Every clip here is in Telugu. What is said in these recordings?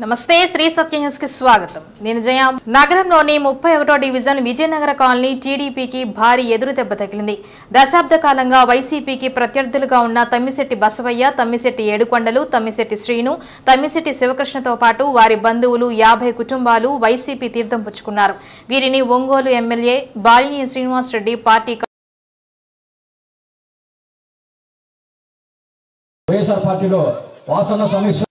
నమస్తే శ్రీ సత్య న్యూస్ కి స్వాగతం. నేను జయ. నగరంలోని 31వ డివిజన్ విజయనగర కాలనీ టీడీపీకి భారీ ఎదురు దెబ్బ తగిలింది. దశాబ్ద కాలంగా వైసీపీకి ప్రత్యర్థులుగా ఉన్న తమ్మిశెట్టి బసవయ్య, తమ్మిశెట్టి ఏడుకొండలు, తమ్మిశెట్టి శ్రీను, తమ్మిశెట్టి శివకృష్ణతో పాటు వారి బంధువులు 50 కుటుంబాలు వైసీపీ తీర్థం పుచ్చుకున్నారు. వీరిని ఒంగోలు ఎమ్మెల్యే బాలినేని శ్రీనివాస్ రెడ్డి పార్టీ వైఎస్ఆర్ పార్టీలో వాసన సమీక్ష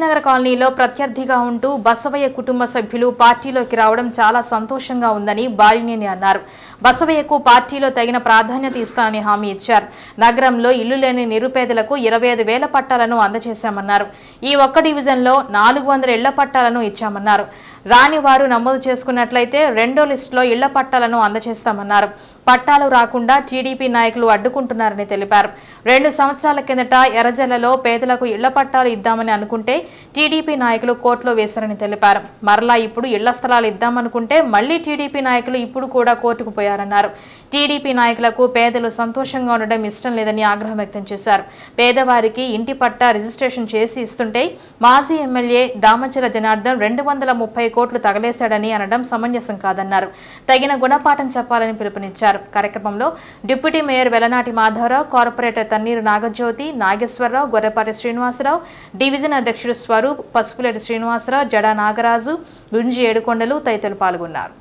నగర కాలనీలో ప్రత్యర్థిగా ఉంటూ బసవయ్య కుటుంబ సభ్యులు పార్టీలోకి రావడం చాలా సంతోషంగా ఉందని బాలినేని అన్నారు. బసవయ్యకు పార్టీలో తగిన ప్రాధాన్యత ఇస్తానని హామీ ఇచ్చారు. నగరంలో ఇల్లు లేని నిరుపేదలకు 25,000 పట్టాలను అందజేశామన్నారు. ఈ ఒక్క డివిజన్లో 400 ఇళ్ల పట్టాలను ఇచ్చామన్నారు. రాని వారు నమోదు చేసుకున్నట్లయితే రెండో లిస్టులో ఇళ్ల పట్టాలను అందజేస్తామన్నారు. పట్టాలు రాకుండా టీడీపీ నాయకులు అడ్డుకుంటున్నారని తెలిపారు. 2 సంవత్సరాల కిందట ఎర్రజల్లలో పేదలకు ఇళ్ల పట్టాలు ఇద్దామని అనుకుంటే టీడీపీ నాయకులు కోర్టులో వేశారని తెలిపారు. మరలా ఇప్పుడు ఇళ్ల స్థలాలు ఇద్దామనుకుంటే మళ్లీ టీడీపీ నాయకులు ఇప్పుడు కూడా కోర్టుకు పోయారన్నారు. టీడీపీ నాయకులకు పేదలు సంతోషంగా ఉండడం ఇష్టం లేదని ఆగ్రహం వ్యక్తం చేశారు. పేదవారికి ఇంటి పట్టా రిజిస్ట్రేషన్ చేసి ఇస్తుంటే మాజీ ఎమ్మెల్యే దామచల జనార్దన్ 230 కోట్లు తగలేశాడని అనడం సమంజసం కాదన్నారు. తగిన గుణపాఠం చెప్పాలని పిలుపునిచ్చారు. కార్యక్రమంలో డిప్యూటీ మేయర్ వెలనాటి మాధవరావు, కార్పొరేటర్ తన్నీరు నాగజ్యోతి, నాగేశ్వరరావు, గొర్రెపాటి శ్రీనివాసరావు, డివిజన్ అధ్యక్షుడు స్వరూప్, పసుపులేటి శ్రీనివాసరావు, జడా నాగరాజు, గుంజి ఏడుకొండలు తదితరులు పాల్గొన్నారు.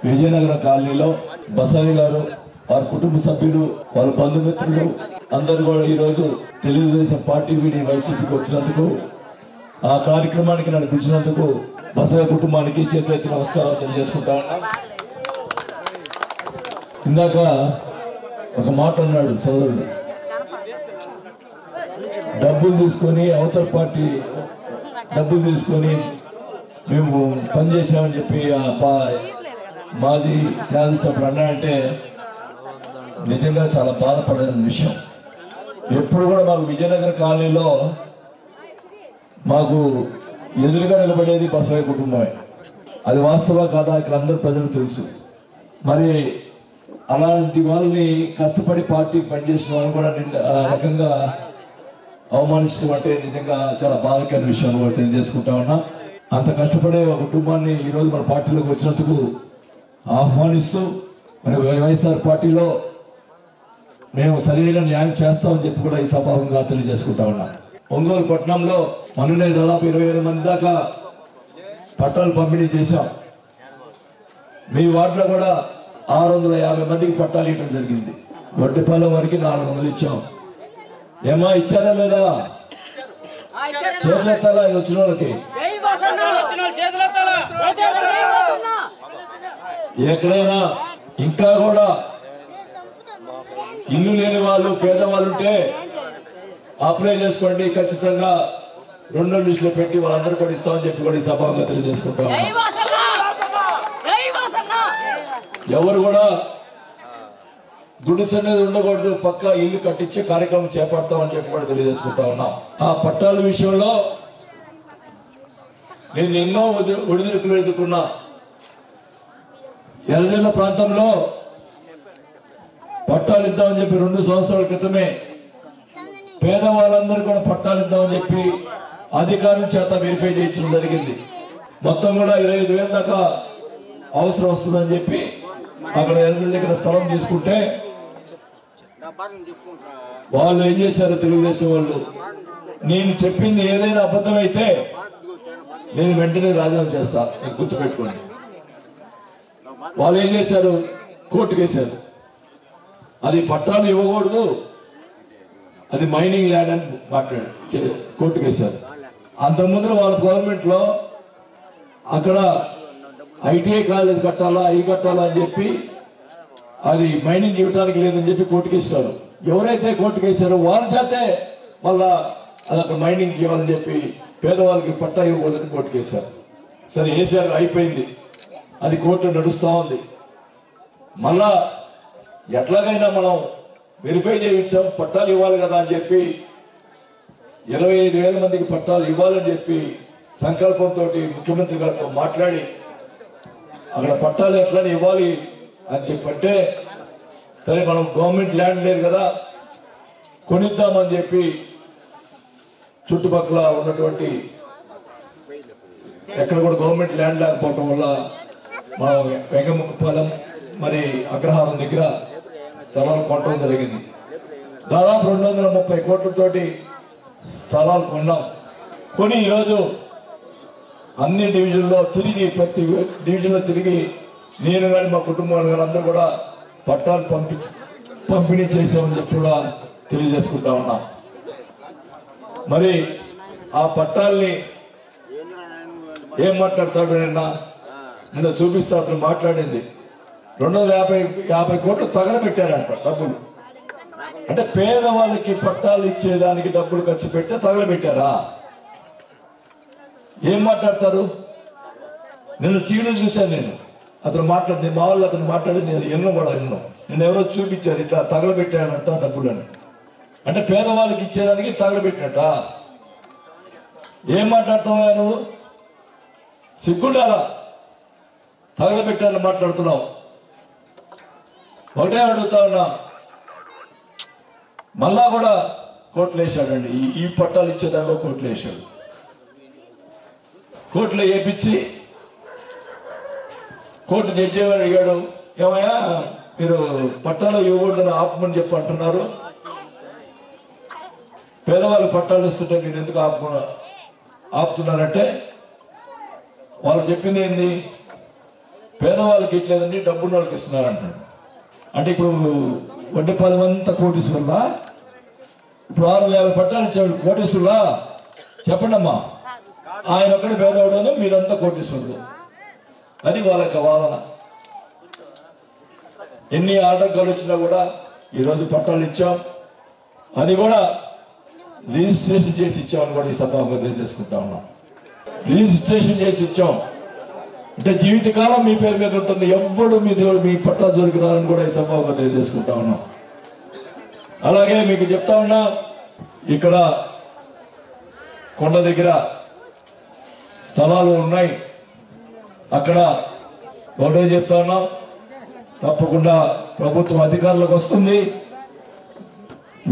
విజయనగర కాలనీలో బసవయ్య గారు, వారి కుటుంబ సభ్యులు, వారి బంధుమిత్రులు అందరూ కూడా ఈరోజు తెలుగుదేశం పార్టీ వీడి వైసీపీకి వచ్చినందుకు, ఆ కార్యక్రమానికి నన్ను పిలిచినందుకు బసవయ్య కుటుంబానికి చేతులెత్తి నమస్కారాలు తెలియజేసుకుంటా ఉన్నా. ఇందాక ఒక మాట అన్నాడు సోదరుడు, డబ్బులు తీసుకొని అవతల పార్టీ డబ్బులు తీసుకొని మేము పనిచేసామని చెప్పి మాజీ శాసనసభ్యుడు అన్నాడంటే నిజంగా చాలా బాధపడిన విషయం. ఎప్పుడు కూడా మాకు విజయనగర కాలనీలో మాకు ఎదురుగా నిలబడేది బసవయ్య కుటుంబమే. అది వాస్తవం కాదా ఇక్కడ అందరు ప్రజలకు తెలుసు. మరి అలాంటి వాళ్ళని కష్టపడి పార్టీ పనిచేసిన వాళ్ళని కూడా రకంగా అవమానించడం అంటే నిజంగా చాలా బాధకరమైన విషయం కూడా తెలియజేసుకుంటా ఉన్నా. అంత కష్టపడే ఒక కుటుంబాన్ని ఈరోజు మన పార్టీలోకి వచ్చినందుకు ఆహ్వానిస్తూ మరి వైఎస్ఆర్ పార్టీలో మేము సరైన న్యాయం చేస్తామని చెప్పి కూడా ఈ సభాముఖంగా తెలియజేసుకుంటా ఉన్నా. ఒంగోలు పట్టణంలో మననే దాదాపు 20,000 మంది దాకా పట్టాలు పంపిణీ చేశాం. మీ వార్డులో కూడా 650 మందికి పట్టాలు ఇవ్వడం జరిగింది. వడ్డేపాలెం వరకు 400 ఇచ్చాం. ఏమా ఇచ్చారా లేదా? చేతులెత్తాలా వచ్చిన వాళ్ళకి? ఎక్కడైనా ఇంకా కూడా ఇల్లు లేని వాళ్ళు, పేదవాళ్ళు ఉంటే అప్లై చేసుకోండి. ఖచ్చితంగా రెండో లిస్టులో పెట్టి వాళ్ళందరూ కూడా ఇస్తామని చెప్పి కూడా ఈ సభగా తెలియజేసుకుంటాం. ఎవరు కూడా గుడిసె అనేది ఉండకూడదు, పక్క ఇల్లు కట్టించే కార్యక్రమం చేపడతామని చెప్పి కూడా తెలియజేసుకుంటా ఉన్నాం. ఆ పట్టాల విషయంలో నేను ఎన్నో ఒడిదుడుకులు ఎదుర్కొన్నా. ఎర్రజల్ల ప్రాంతంలో పట్టాలు ఇద్దామని చెప్పి 2 సంవత్సరాల క్రితమే పేదవాళ్ళందరూ కూడా పట్టాలు ఇద్దామని చెప్పి అధికారుల చేత వెరిఫై చేయించడం జరిగింది. మొత్తం కూడా 25,000 దాకా అవసరం వస్తుందని చెప్పి అక్కడ ఎర్రజల్ల దగ్గర స్థలం తీసుకుంటే వాళ్ళు ఏం చేశారు, తెలుగుదేశం వాళ్ళు, నేను చెప్పింది ఏదైనా అబద్ధమైతే నేను వెంటనే రాజీనామా చేస్తా, గుర్తుపెట్టుకోండి. వాళ్ళు ఏం చేశారు, కోర్టుకు వేశారు. అది పట్టాలు ఇవ్వకూడదు, అది మైనింగ్ ల్యాండ్ అని మాట్లాడు కోర్టుకు వేశారు. అంతకుముందు వాళ్ళ గవర్నమెంట్ లో అక్కడ ఐటీఐ కాలేజ్ కట్టాలా, అవి కట్టాలా అని చెప్పి అది మైనింగ్ ఇవ్వడానికి లేదని చెప్పి కోర్టుకు ఇస్తారు. ఎవరైతే కోర్టుకు వేశారో వాళ్ళ చేతే మళ్ళా అది అక్కడ మైనింగ్ ఇవ్వాలని చెప్పి పేదవాళ్ళకి పట్టా ఇవ్వకూడదని కోర్టుకు వేశారు. సరే వేసారు, అయిపోయింది, అది కోర్టులో నడుస్తూ ఉంది. మళ్ళా ఎట్లాగైనా మనం వెరిఫై చేయించాం, పట్టాలు ఇవ్వాలి కదా అని చెప్పి 25,000 మందికి పట్టాలు ఇవ్వాలని చెప్పి సంకల్పంతో ముఖ్యమంత్రి గారితో మాట్లాడి అక్కడ పట్టాలు ఎట్లా ఇవ్వాలి అని చెప్పంటే సరే మనం గవర్నమెంట్ ల్యాండ్ లేదు కదా కొనిద్దామని చెప్పి చుట్టుపక్కల ఉన్నటువంటి ఎక్కడ కూడా గవర్నమెంట్ ల్యాండ్ లేకపోవటం వల్ల మనం వెంకమ్మపాలెం మరి అగ్రహారం దగ్గర స్థలాలు కొనడం జరిగింది. దాదాపు 230 కోట్లతోటి స్థలాలు కొన్నాం. కొని ఈరోజు అన్ని డివిజన్లో తిరిగి ప్రతి డివిజన్లో తిరిగి నేను కానీ మా కుటుంబాలు కానీ అందరూ కూడా పట్టాలు పంపిణీ చేసామని చెప్పి కూడా తెలియజేసుకుంటా ఉన్నాం. మరి ఆ పట్టాలని ఏం మాట్లాడతాడు నిన్న చూపిస్తా అతను మాట్లాడింది 250 కోట్లు తగలబెట్టారంట డబ్బులు. అంటే పేదవాళ్ళకి పట్టాలు ఇచ్చేదానికి డబ్బులు ఖర్చు పెడితే తగలబెట్టారా? ఏం మాట్లాడతారు? నేను టీవీలో చూశాను. నేను అతను మాట్లాడి మా వాళ్ళు అతను మాట్లాడి నేను ఎన్నో కూడా ఎన్నో నేను ఎవరో చూపించారు ఇట్లా తగలబెట్టానంట డబ్బులని. అంటే పేదవాళ్ళకి ఇచ్చేదానికి తగలబెట్టినట్ట. ఏం మాట్లాడుతున్నావా నువ్వు? సిగ్గుండాలా? తగలబెట్టాలని మాట్లాడుతున్నావు. ఒకటే అడుగుతా ఉన్నా, మళ్ళా కూడా కోట్లు వేశాడండి. ఈ పట్టాలు ఇచ్చేదాకా కోట్లు వేశాడు. కోర్టులో వేయించి కోర్టు జడ్జి అడిగాడు, ఏమయ్యా మీరు పట్టాలు ఇవ్వకూడదని ఆపమని చెప్పి అంటున్నారు, పేదవాళ్ళు పట్టాలు ఇస్తుంటే మీరు ఎందుకు ఆపుతున్నారంటే వాళ్ళు చెప్పింది ఏంది, పేదవాళ్ళకి ఇట్లేదండి డబ్బున్న వాళ్ళకి ఇస్తున్నారు అంటున్నాడు. అంటే ఇప్పుడు వడ్డీపాలెం అంతా కోటీశ్వరులా? ఇప్పుడు 650 పట్టాలు ఇచ్చాడు కోటీశ్వరులా? చెప్పండి అమ్మా. ఆయన ఒక్కడి పేదవాడను మీరంతా కోటీశ్వరులు. అది వాళ్ళకి వాదన. ఎన్ని ఆటంకాలు వచ్చినా కూడా ఈరోజు పట్టాలు ఇచ్చాం. అది కూడా రిజిస్ట్రేషన్ చేసి ఇచ్చామని కూడా ఈ సభగా తెలియజేసుకుంటా ఉన్నాం. రిజిస్ట్రేషన్ చేసి ఇచ్చాం అంటే జీవితకాలం మీ పేరు మీద ఉంటుంది. ఎవ్వడు మీ పట్టా జోలికి రాలని కూడా ఈ సభగా తెలియజేసుకుంటా ఉన్నాం. అలాగే మీకు చెప్తా ఉన్నా, ఇక్కడ కొండ దగ్గర స్థలాలు ఉన్నాయి. అక్కడ ఒకటే చెప్తా ఉన్నాం, తప్పకుండా ప్రభుత్వం అధికారులకు వస్తుంది.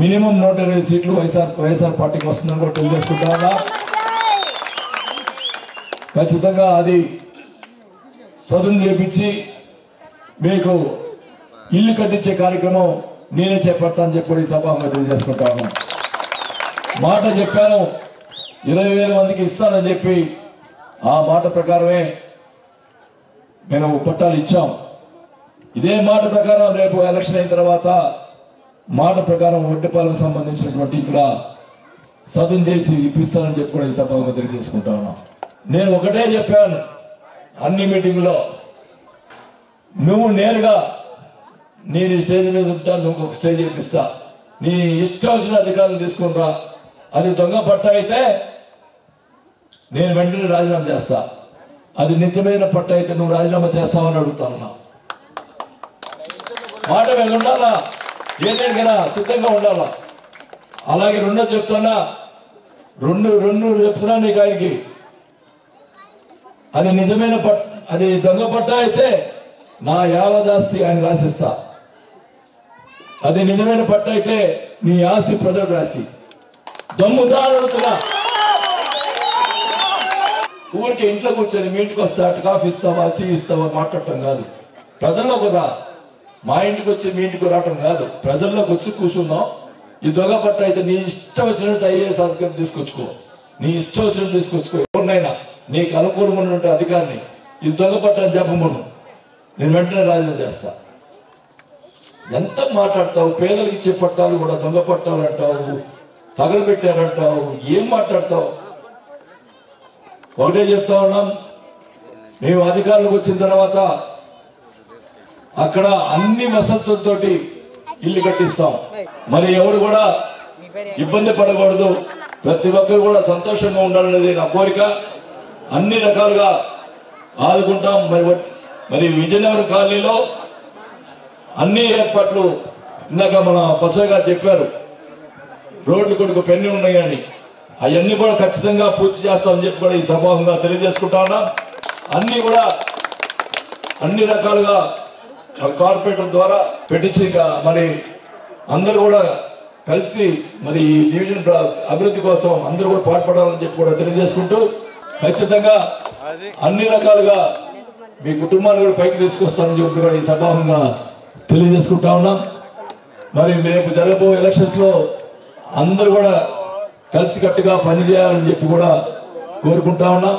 మినిమం 120 సీట్లు వైఎస్ఆర్ పార్టీకి వస్తుందని కూడా తెలియజేసుకుంటా ఉన్నా. ఖచ్చితంగా అది సదును చేపించి మీకు ఇల్లు కట్టించే కార్యక్రమం నేనే చేపడతానని చెప్పి ఈ సభగా తెలియజేసుకుంటా ఉన్నాం. మాట చెప్పాను 20,000 మందికి ఇస్తానని చెప్పి ఆ మాట ప్రకారమే మేము పట్టాలు ఇచ్చాం. ఇదే మాట ప్రకారం రేపు ఎలక్షన్ అయిన తర్వాత మాట ప్రకారం వడ్డీపాలెం సంబంధించినటువంటి ఇక్కడ సదును చేసి ఇప్పిస్తానని చెప్పి కూడా ఈ సభగా తెలియజేసుకుంటా ఉన్నాం. నేను ఒకటే చెప్పాను అన్ని మీటింగ్లో, నువ్వు నేరుగా నేను స్టేజ్ మీద ఉంటా, నువ్వు ఒక స్టేజ్ ఇప్పిస్తా, నీ ఇష్టం వచ్చిన అధికారులు తీసుకుని రా. అది దొంగ పట్ట అయితే నేను వెంటనే రాజీనామా చేస్తా. అది నిజమైన పట్ట అయితే నువ్వు రాజీనామా చేస్తావని అడుగుతా ఉన్నా. మాట మీద ఉండాలా, ఏదైనా సిద్ధంగా ఉండాలా. అలాగే రెండో చెప్తున్నా, రెండు చెప్తున్నా నీకు ఆయనకి, అది నిజమైన పట్ట, అది దొంగ పట్ట అయితే నా యావదాస్తి ఆయన రాసిస్తా. అది నిజమైన పట్ట అయితే నీ ఆస్తి ప్రజలకు రాసి. దమ్ముదా అడుగుతున్నా. ఊరికి ఇంట్లో కూర్చొని మీ ఇంటికి వస్తా కాఫీ ఇస్తావా టీ ఇస్తావా మాట్లాడటం కాదు. ప్రజల్లోకి రా. మా ఇంటికి వచ్చి మీ ఇంటికి రావటం కాదు. ప్రజల్లోకి వచ్చి కూర్చున్నాం. ఈ దొంగ పట్ట అయితే నీ ఇష్టం వచ్చినట్టు ఐఏఎస్ అధికారులు తీసుకొచ్చుకో, నీ ఇష్టం వచ్చినట్టు తీసుకొచ్చుకో. ఎవరినైనా నీకు అనుకూలమైనటువంటి అధికారిని ఇది దొంగ పట్ట అని చెప్పమను, నేను వెంటనే రాజీనామా చేస్తా. ఎంత మాట్లాడతావు? పేదలకు ఇచ్చే పట్టాలు కూడా దొంగ పట్టాలు అంటావు, తగలబెట్టారంటావు, ఏం మాట్లాడతావు? ఒకటే చెప్తా ఉన్నాం, మేము అధికారులకు వచ్చిన తర్వాత అక్కడ అన్ని వసతులతోటి ఇల్లు కట్టిస్తాం. మరి ఎవరు కూడా ఇబ్బంది పడకూడదు, ప్రతి ఒక్కరు కూడా సంతోషంగా ఉండాలనేది నా కోరిక. అన్ని రకాలుగా ఆదుకుంటాం. మరి విజయనగరం కాలనీలో అన్ని ఏర్పాట్లు ఇందాక మన బసయ్య గారు చెప్పారు, రోడ్లు కొడుకు పెన్ని ఉన్నాయని, అవన్నీ కూడా ఖచ్చితంగా పూర్తి చేస్తామని చెప్పి కూడా ఈ సభాముగా తెలియజేసుకుంటా ఉన్నాం. అన్ని రకాలుగా కార్పొరేటర్ ద్వారా పెట్టించి మరి అందరూ కూడా కలిసి మరి ఈ డివిజన్ అభివృద్ధి కోసం అందరూ కూడా పాటుపడాలని చెప్పి కూడా తెలియజేసుకుంటూ ఖచ్చితంగా అన్ని రకాలుగా మీ కుటుంబాన్ని కూడా పైకి తీసుకొస్తానని చెప్పి కూడా ఈ సభాముగా తెలియజేసుకుంటా ఉన్నాం. మరి రేపు జరగబోయే ఎలక్షన్స్ లో అందరూ కూడా కలిసికట్టుగా పనిచేయాలని చెప్పి కూడా కోరుకుంటా ఉన్నాం.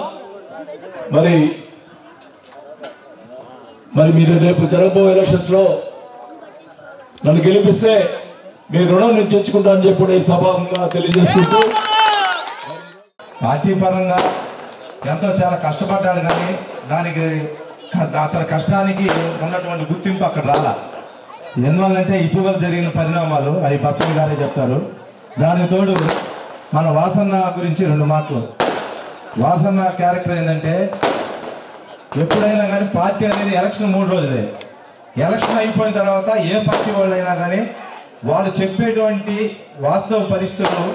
మరి మీరు రేపు జరగబోయే ఎలక్షన్స్ లో నన్ను గెలిపిస్తే మీ రుణం నేను తెచ్చుకుంటానని చెప్పి కూడా ఈ సభాముగా తెలియజేసుకుంటూ పార్టీ పరంగా ఎంతో చాలా కష్టపడ్డాడు, కానీ దానికి అతని కష్టానికి ఉన్నటువంటి గుర్తింపు అక్కడ రాలా. ఎందువల్లంటే ఇటీవల జరిగిన పరిణామాలు అవి బసవ గారే చెప్తారు. దానికి తోడు మన వాసన్న గురించి 2 మాటలు. వాసన్న క్యారెక్టర్ ఏంటంటే ఎప్పుడైనా కానీ పార్టీ అనేది ఎలక్షన్ 3 రోజులే. ఎలక్షన్ అయిపోయిన తర్వాత ఏ పార్టీ వాళ్ళైనా కానీ వాళ్ళు చెప్పేటువంటి వాస్తవ పరిస్థితులు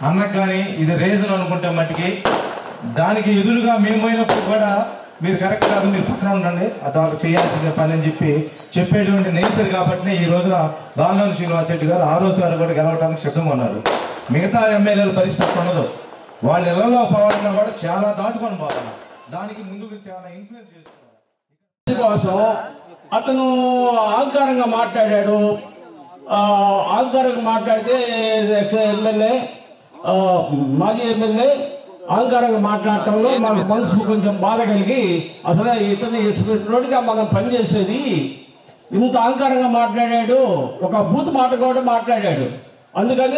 అన్నకు కానీ ఇది రీజన్ అనుకుంటే మట్టికి దానికి ఎదురుగా మేమైనప్పుడు కూడా మీరు కరెక్ట్ కాదు, మీరు పక్కన ఉండండి, అది వాళ్ళు చేయాల్సిన పని అని చెప్పేటువంటి నేచర్ కాబట్టి ఈ రోజున బాలనేని శ్రీనివాస్ రెడ్డి గారు 6వ సారి కూడా గెలవడానికి సిద్ధంగా ఉన్నారు. మిగతా ఎమ్మెల్యేల పరిస్థితి ఉండదు. వాళ్ళ ఇళ్లలో పోవాలన్నా కూడా చాలా దాటుకొని పోవాలి. దానికి ముందుకు చాలా ఇన్ఫ్లుయెన్స్ చేస్తున్నారు కోసం అతను ఆంకారంగా మాట్లాడాడు. ఆంకారంగా మాట్లాడితే ఎమ్మెల్యే మాజీ ఎమ్మెల్యే ఆంకారంగా మాట్లాడటంలో మనకు మనసుకు కొంచెం బాధ కలిగి అసలు ఇతను నోటిగా మనం పనిచేసేది ఇంత ఆంకారంగా మాట్లాడాడు, ఒక బూత్ మాట కూడా మాట్లాడాడు. అందుకని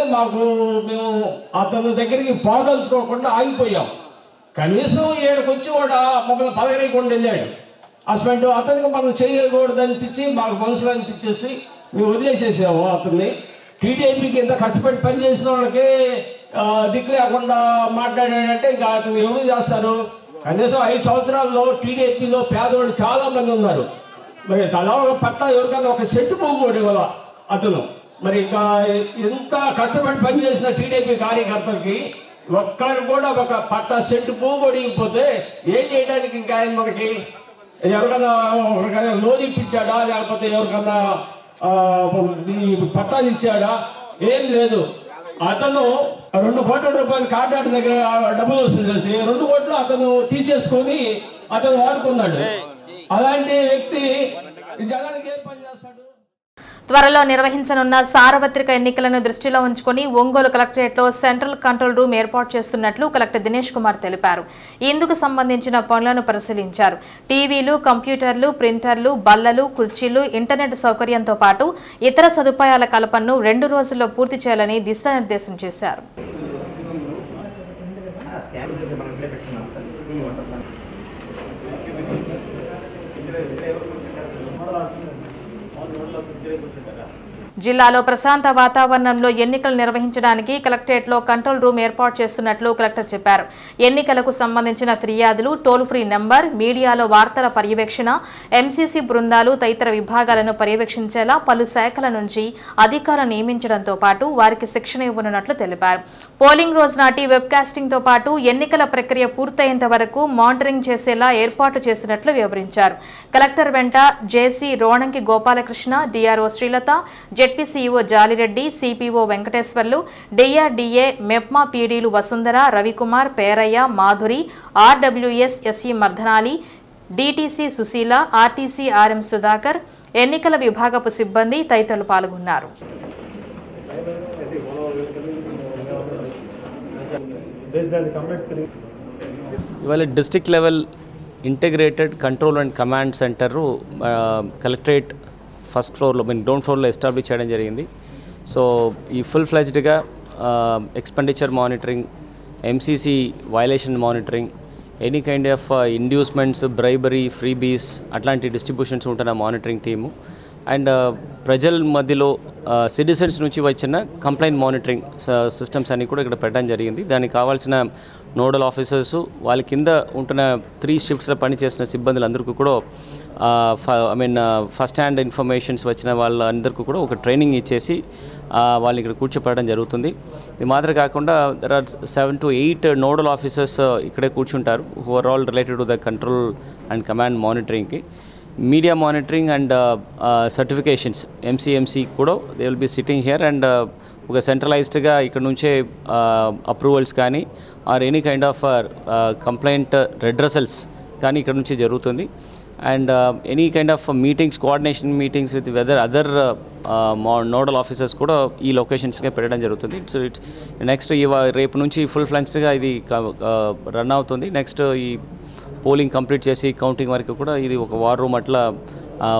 మేము అతని దగ్గరికి పోదలుచుకోకుండా ఆగిపోయాం. కనీసం 7కి వచ్చి కూడా మమ్మల్ని పలకరీయకుండా వెళ్ళాడు. హస్బెండ్ అతనికి మనం చేయకూడదు అనిపించి మాకు మనసులో అనిపించేసి మేము వదిలేసేసాము అతన్ని. టీడీపీకి ఇంత కష్టపడి పనిచేసిన వాళ్ళకి దిక్కు లేకుండా మాట్లాడాడంటే ఇంకా అతను ఎవరు చేస్తారు? కనీసం 5 సంవత్సరాల్లో టీడీపీలో పేదవాళ్ళు చాలా మంది ఉన్నారు. మరి తల పట్ట ఎవరికైనా ఒక సెట్టు పోకూడదు ఇవాళ అతను. మరి ఇంకా ఎంత కష్టపడి పనిచేసిన టీడీపీ కార్యకర్తలకి ఒక్కరు కూడా ఒక పట్ట సెట్టు పోగొడిగిపోతే ఏం చేయడానికి ఇంకా ఆయన మనకి ఎవరికైనా లోన్ ఇప్పించాడా, లేకపోతే ఎవరికన్నా పట్టాలు ఇచ్చాడా? ఏం లేదు. అతను 2 కోట్ల రూపాయలు కాంట్రాక్ట్ దగ్గర డబ్బులు వసూలు చేసి 2 కోట్లు అతను తీసేసుకొని అతను వాడుకున్నాడు. అలాంటి వ్యక్తి జనానికి ఏం పని చేస్తాడు? త్వరలో నిర్వహించనున్న సార్వత్రిక ఎన్నికలను దృష్టిలో ఉంచుకొని ఒంగోలు కలెక్టరేట్లో సెంట్రల్ కంట్రోల్ రూమ్ ఏర్పాటు చేస్తున్నట్లు కలెక్టర్ దినేష్ కుమార్ తెలిపారు. ఇందుకు సంబంధించిన పనులను పరిశీలించారు. టీవీలు, కంప్యూటర్లు, ప్రింటర్లు, బల్లలు, కుర్చీలు, ఇంటర్నెట్ సౌకర్యంతో పాటు ఇతర సదుపాయాల కల్పనను 2 రోజుల్లో పూర్తి చేయాలని దిశానిర్దేశం చేశారు. జిల్లాలో ప్రశాంత వాతావరణంలో ఎన్నికలు నిర్వహించడానికి కలెక్టరేట్లో కంట్రోల్ రూమ్ ఏర్పాటు చేస్తున్నట్లు కలెక్టర్ చెప్పారు. ఎన్నికలకు సంబంధించిన ఫిర్యాదులు, టోల్ ఫ్రీ నంబర్, మీడియాలో వార్తల పర్యవేక్షణ, ఎంసీసీ బృందాలు తదితర విభాగాలను పర్యవేక్షించేలా పలు శాఖల నుంచి అధికారులను నియమించడంతో పాటు వారికి శిక్షణ ఇవ్వనున్నట్లు తెలిపారు. పోలింగ్ రోజు నాటి వెబ్కాస్టింగ్తో పాటు ఎన్నికల ప్రక్రియ పూర్తయ్యేంత వరకు మానిటరింగ్ చేసేలా ఏర్పాటు చేసినట్లు వివరించారు. కలెక్టర్ వెంట JC Ronanki Gopalakrishna, DRO Srilatha, ZPCEO Jalireddy, CPO Venkateswarlu, DRDA MEPMA పీడీలు Vasundhara, Ravikumar, Peraiah, Madhuri, RWS SE Mardhanali, DTC Sushila, RTC RM Sudhakar, ఎన్నికల విభాగపు సిబ్బంది తదితరులు పాల్గొన్నారు. ఇవాళ district level integrated control and command centre collectorate first ఫ్లోర్లో గ్రౌండ్ ఫ్లోర్లో ఎస్టాబ్లిష్ చేయడం జరిగింది. సో ఈ ఫుల్ ఫ్లెజ్డ్గా expenditure monitoring, MCC violation monitoring, any kind of inducements, bribery, freebies అట్లాంటి డిస్ట్రిబ్యూషన్స్ ఉంటున్న మానిటరింగ్ టీము అండ్ ప్రజల మధ్యలో సిటిజన్స్ నుంచి వచ్చిన కంప్లైంట్ మానిటరింగ్ సిస్టమ్స్ అన్నీ కూడా ఇక్కడ పెట్టడం జరిగింది. దానికి కావాల్సిన నోడల్ ఆఫీసర్సు, వాళ్ళ కింద ఉంటున్న 3 షిఫ్ట్స్లో పనిచేసిన సిబ్బందులందరికీ కూడా ఫస్ట్ హ్యాండ్ ఇన్ఫర్మేషన్స్ వచ్చిన వాళ్ళందరికీ కూడా ఒక ట్రైనింగ్ ఇచ్చేసి వాళ్ళని ఇక్కడ కూర్చోపెట్టడం జరుగుతుంది. ఇది మాత్రం కాకుండా there are 7 to 8 nodal officers ఇక్కడే కూర్చుంటారు who are all related to the control and command మానిటరింగ్కి. media monitoring and certifications MCMC కూడా they will be sitting here and ఒక సెంట్రలైజ్డ్గా ఇక్కడ నుంచే అప్రూవల్స్ కానీ or any kind of complaint redressals కానీ ఇక్కడ నుంచి జరుగుతుంది and any kind of meetings coordination meetings with other nodal officers కూడా ఈ లొకేషన్స్గా పెట్టడం జరుగుతుంది. ఇట్స్ నెక్స్ట్ రేపు నుంచి ఫుల్ ఫ్లెంగ్స్గా ఇది రన్ అవుతుంది. నెక్స్ట్ ఈ పోలింగ్ కంప్లీట్ చేసి కౌంటింగ్ వరకు కూడా ఇది ఒక వార్ రూమ్ అట్లా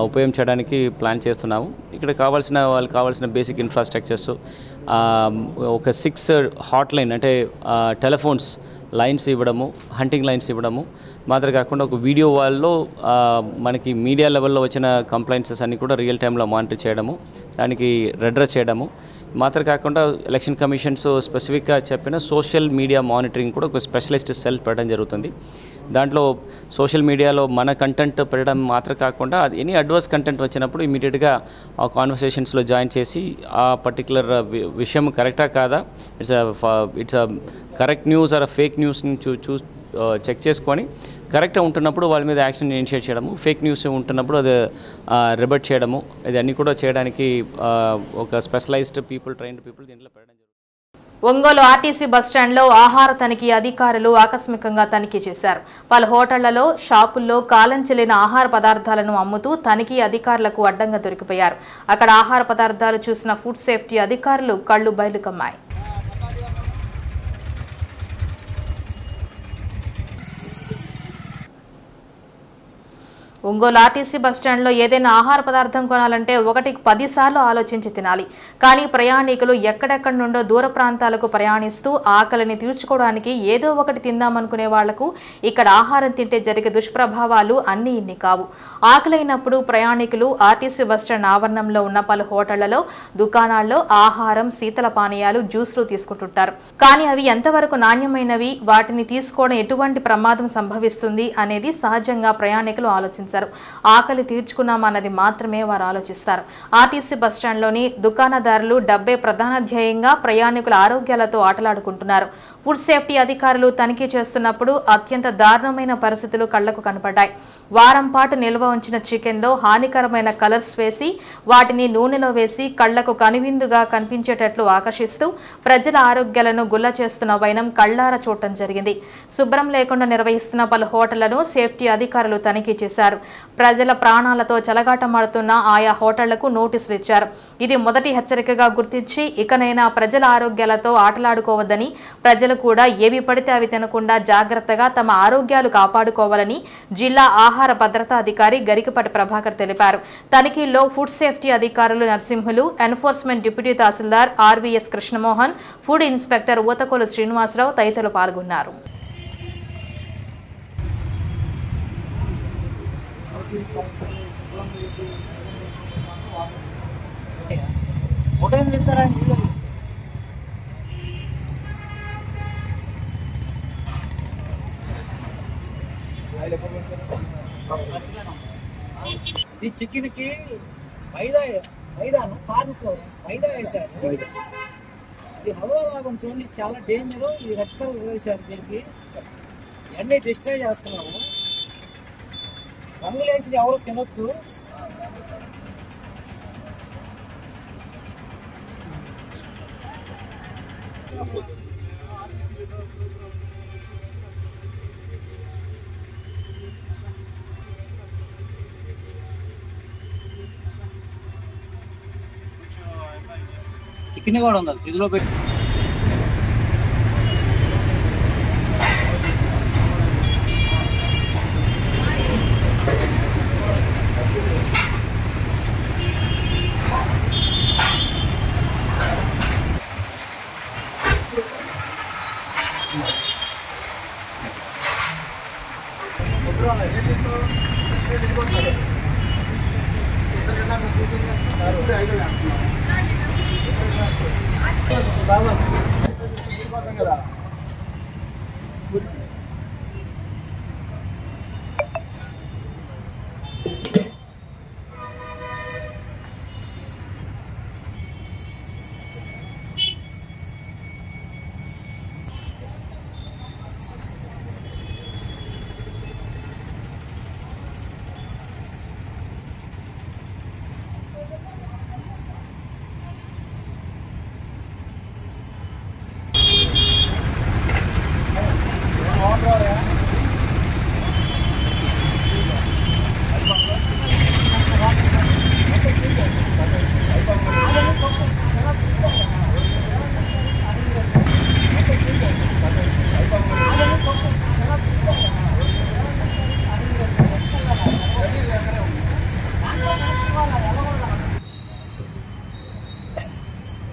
ఉపయోగించడానికి ప్లాన్ చేస్తున్నాము. ఇక్కడ వాళ్ళకి కావాల్సిన బేసిక్ ఇన్ఫ్రాస్ట్రక్చర్స్ ఒక 6 హాట్ లైన్ అంటే టెలిఫోన్స్ లైన్స్ ఇవ్వడము, హంటింగ్ లైన్స్ ఇవ్వడము మాత్రమే కాకుండా ఒక వీడియో వాల్లో మనకి మీడియా లెవెల్లో వచ్చిన కంప్లైంట్స్ అన్నీ కూడా రియల్ టైంలో మానిటర్ చేయడము, దానికి రెడ్రెస్ చేయడము మాత్రమే కాకుండా ఎలక్షన్ కమిషన్స్ స్పెసిఫిక్గా చెప్పిన సోషల్ మీడియా మానిటరింగ్ కూడా ఒక స్పెషలిస్ట్ సెల్ పెట్టడం జరుగుతుంది. దాంట్లో సోషల్ మీడియాలో మన కంటెంట్ పెట్టడం మాత్రం కాకుండా అది ఎనీ అడ్వర్స్ కంటెంట్ వచ్చినప్పుడు ఇమీడియట్గా ఆ కాన్వర్సేషన్స్లో జాయిన్ చేసి ఆ పర్టికులర్ విషయం కరెక్టా కాదా, it's correct news or fake న్యూస్ని చెక్ చేసుకొని కరెక్ట్గా ఉంటున్నప్పుడు వాళ్ళ మీద యాక్షన్ ఇనిషియేట్ చేయడము, ఫేక్ న్యూస్ ఉంటున్నప్పుడు అది రిబట్ చేయడము, ఇదన్నీ కూడా చేయడానికి ఒక స్పెషలైజ్డ్ ట్రైన్డ్ పీపుల్ దీంట్లో పెట్టడం జరుగుతుంది. ఒంగోలు ఆర్టీసీ బస్టాండ్లో ఆహార తనిఖీ అధికారులు ఆకస్మికంగా తనిఖీ చేశారు. పలు హోటళ్లలో, షాపుల్లో కాలం చెల్లిన ఆహార పదార్థాలను అమ్ముతూ తనిఖీ అధికారులకు అడ్డంగా దొరికిపోయారు. అక్కడ ఆహార పదార్థాలు చూసిన ఫుడ్ సేఫ్టీ అధికారులు కళ్లు బయలు కమ్మాయి. ఒంగోలు ఆర్టీసీ బస్టాండ్లో ఏదైనా ఆహార పదార్థం కొనాలంటే 1కి 10 సార్లు ఆలోచించి తినాలి. కానీ ప్రయాణికులు ఎక్కడెక్కడి నుండో దూర ప్రాంతాలకు ప్రయాణిస్తూ ఆకలిని తీర్చుకోవడానికి ఏదో ఒకటి తిందామనుకునే వాళ్లకు ఇక్కడ ఆహారం తింటే జరిగే దుష్ప్రభావాలు అన్నీ ఇన్ని కావు. ఆకలైనప్పుడు ప్రయాణికులు ఆర్టీసీ బస్టాండ్ ఆవరణంలో ఉన్న పలు హోటళ్లలో, దుకాణాల్లో ఆహారం, శీతల పానీయాలు, జ్యూస్లు తీసుకుంటుంటారు. కానీ అవి ఎంతవరకు నాణ్యమైనవి, వాటిని తీసుకోవడం ఎటువంటి ప్రమాదం సంభవిస్తుంది అనేది సహజంగా ప్రయాణికులు ఆలోచించారు. ఆకలి తీర్చుకున్నామన్నది మాత్రమే వారు ఆలోచిస్తారు. ఆర్టీసీ బస్టాండ్లోని దుకాణదారులు డబ్బే ప్రధాన ధ్యేయంగా ప్రయాణికుల ఆరోగ్యాలతో ఆటలాడుకుంటున్నారు. ఫుడ్ సేఫ్టీ అధికారులు తనిఖీ చేస్తున్నప్పుడు అత్యంత దారుణమైన పరిస్థితులు కళ్లకు కనపడ్డాయి. వారం పాటు నిల్వ ఉంచిన చికెన్లో హానికరమైన కలర్స్ వేసి వాటిని నూనెలో వేసి కళ్లకు కనువిందుగా కనిపించేటట్లు ఆకర్షిస్తూ ప్రజల ఆరోగ్యాలను గుల్ల చేస్తున్న వైనం కళ్లారా చూడటం జరిగింది. శుభ్రం లేకుండా నిర్వహిస్తున్న పలు హోటళ్లను సేఫ్టీ అధికారులు తనిఖీ చేశారు. ప్రజల ప్రాణాలతో చెలగాటమాడుతున్న ఆయా హోటళ్లకు నోటీసులు ఇచ్చారు. ఇది మొదటి హెచ్చరికగా గుర్తించి ఇకనైనా ప్రజల ఆరోగ్యాలతో ఆటలాడుకోవద్దని, ప్రజలు కూడా ఏవి పడితే అవి తినకుండా జాగ్రత్తగా తమ ఆరోగ్యాలు కాపాడుకోవాలని జిల్లా ఆహార భద్రతా అధికారి గరికపాటి ప్రభాకర్ తెలిపారు. తనిఖీల్లో ఫుడ్ సేఫ్టీ అధికారులు Narasimhulu, enforcement deputy tahsildar RVS Krishnamohan, food inspector Uthakolu Srinivasarao తదితరులు పాల్గొన్నారు. ఈ చికెన్ కి మైదా వేసారు. ఇది హల్వా లాగా చూడండి, చాలా డేంజర్. ఈ రెడ్ కలర్ వేసారు, దీనికి అన్నీ డిస్ట్రాయ్ చేస్తున్నాము. రంగులు వేసి ఎవరు తినొచ్చు. చికెన్ కూడా ఉంది, ఫ్రిడ్జ్ లో పెట్టి.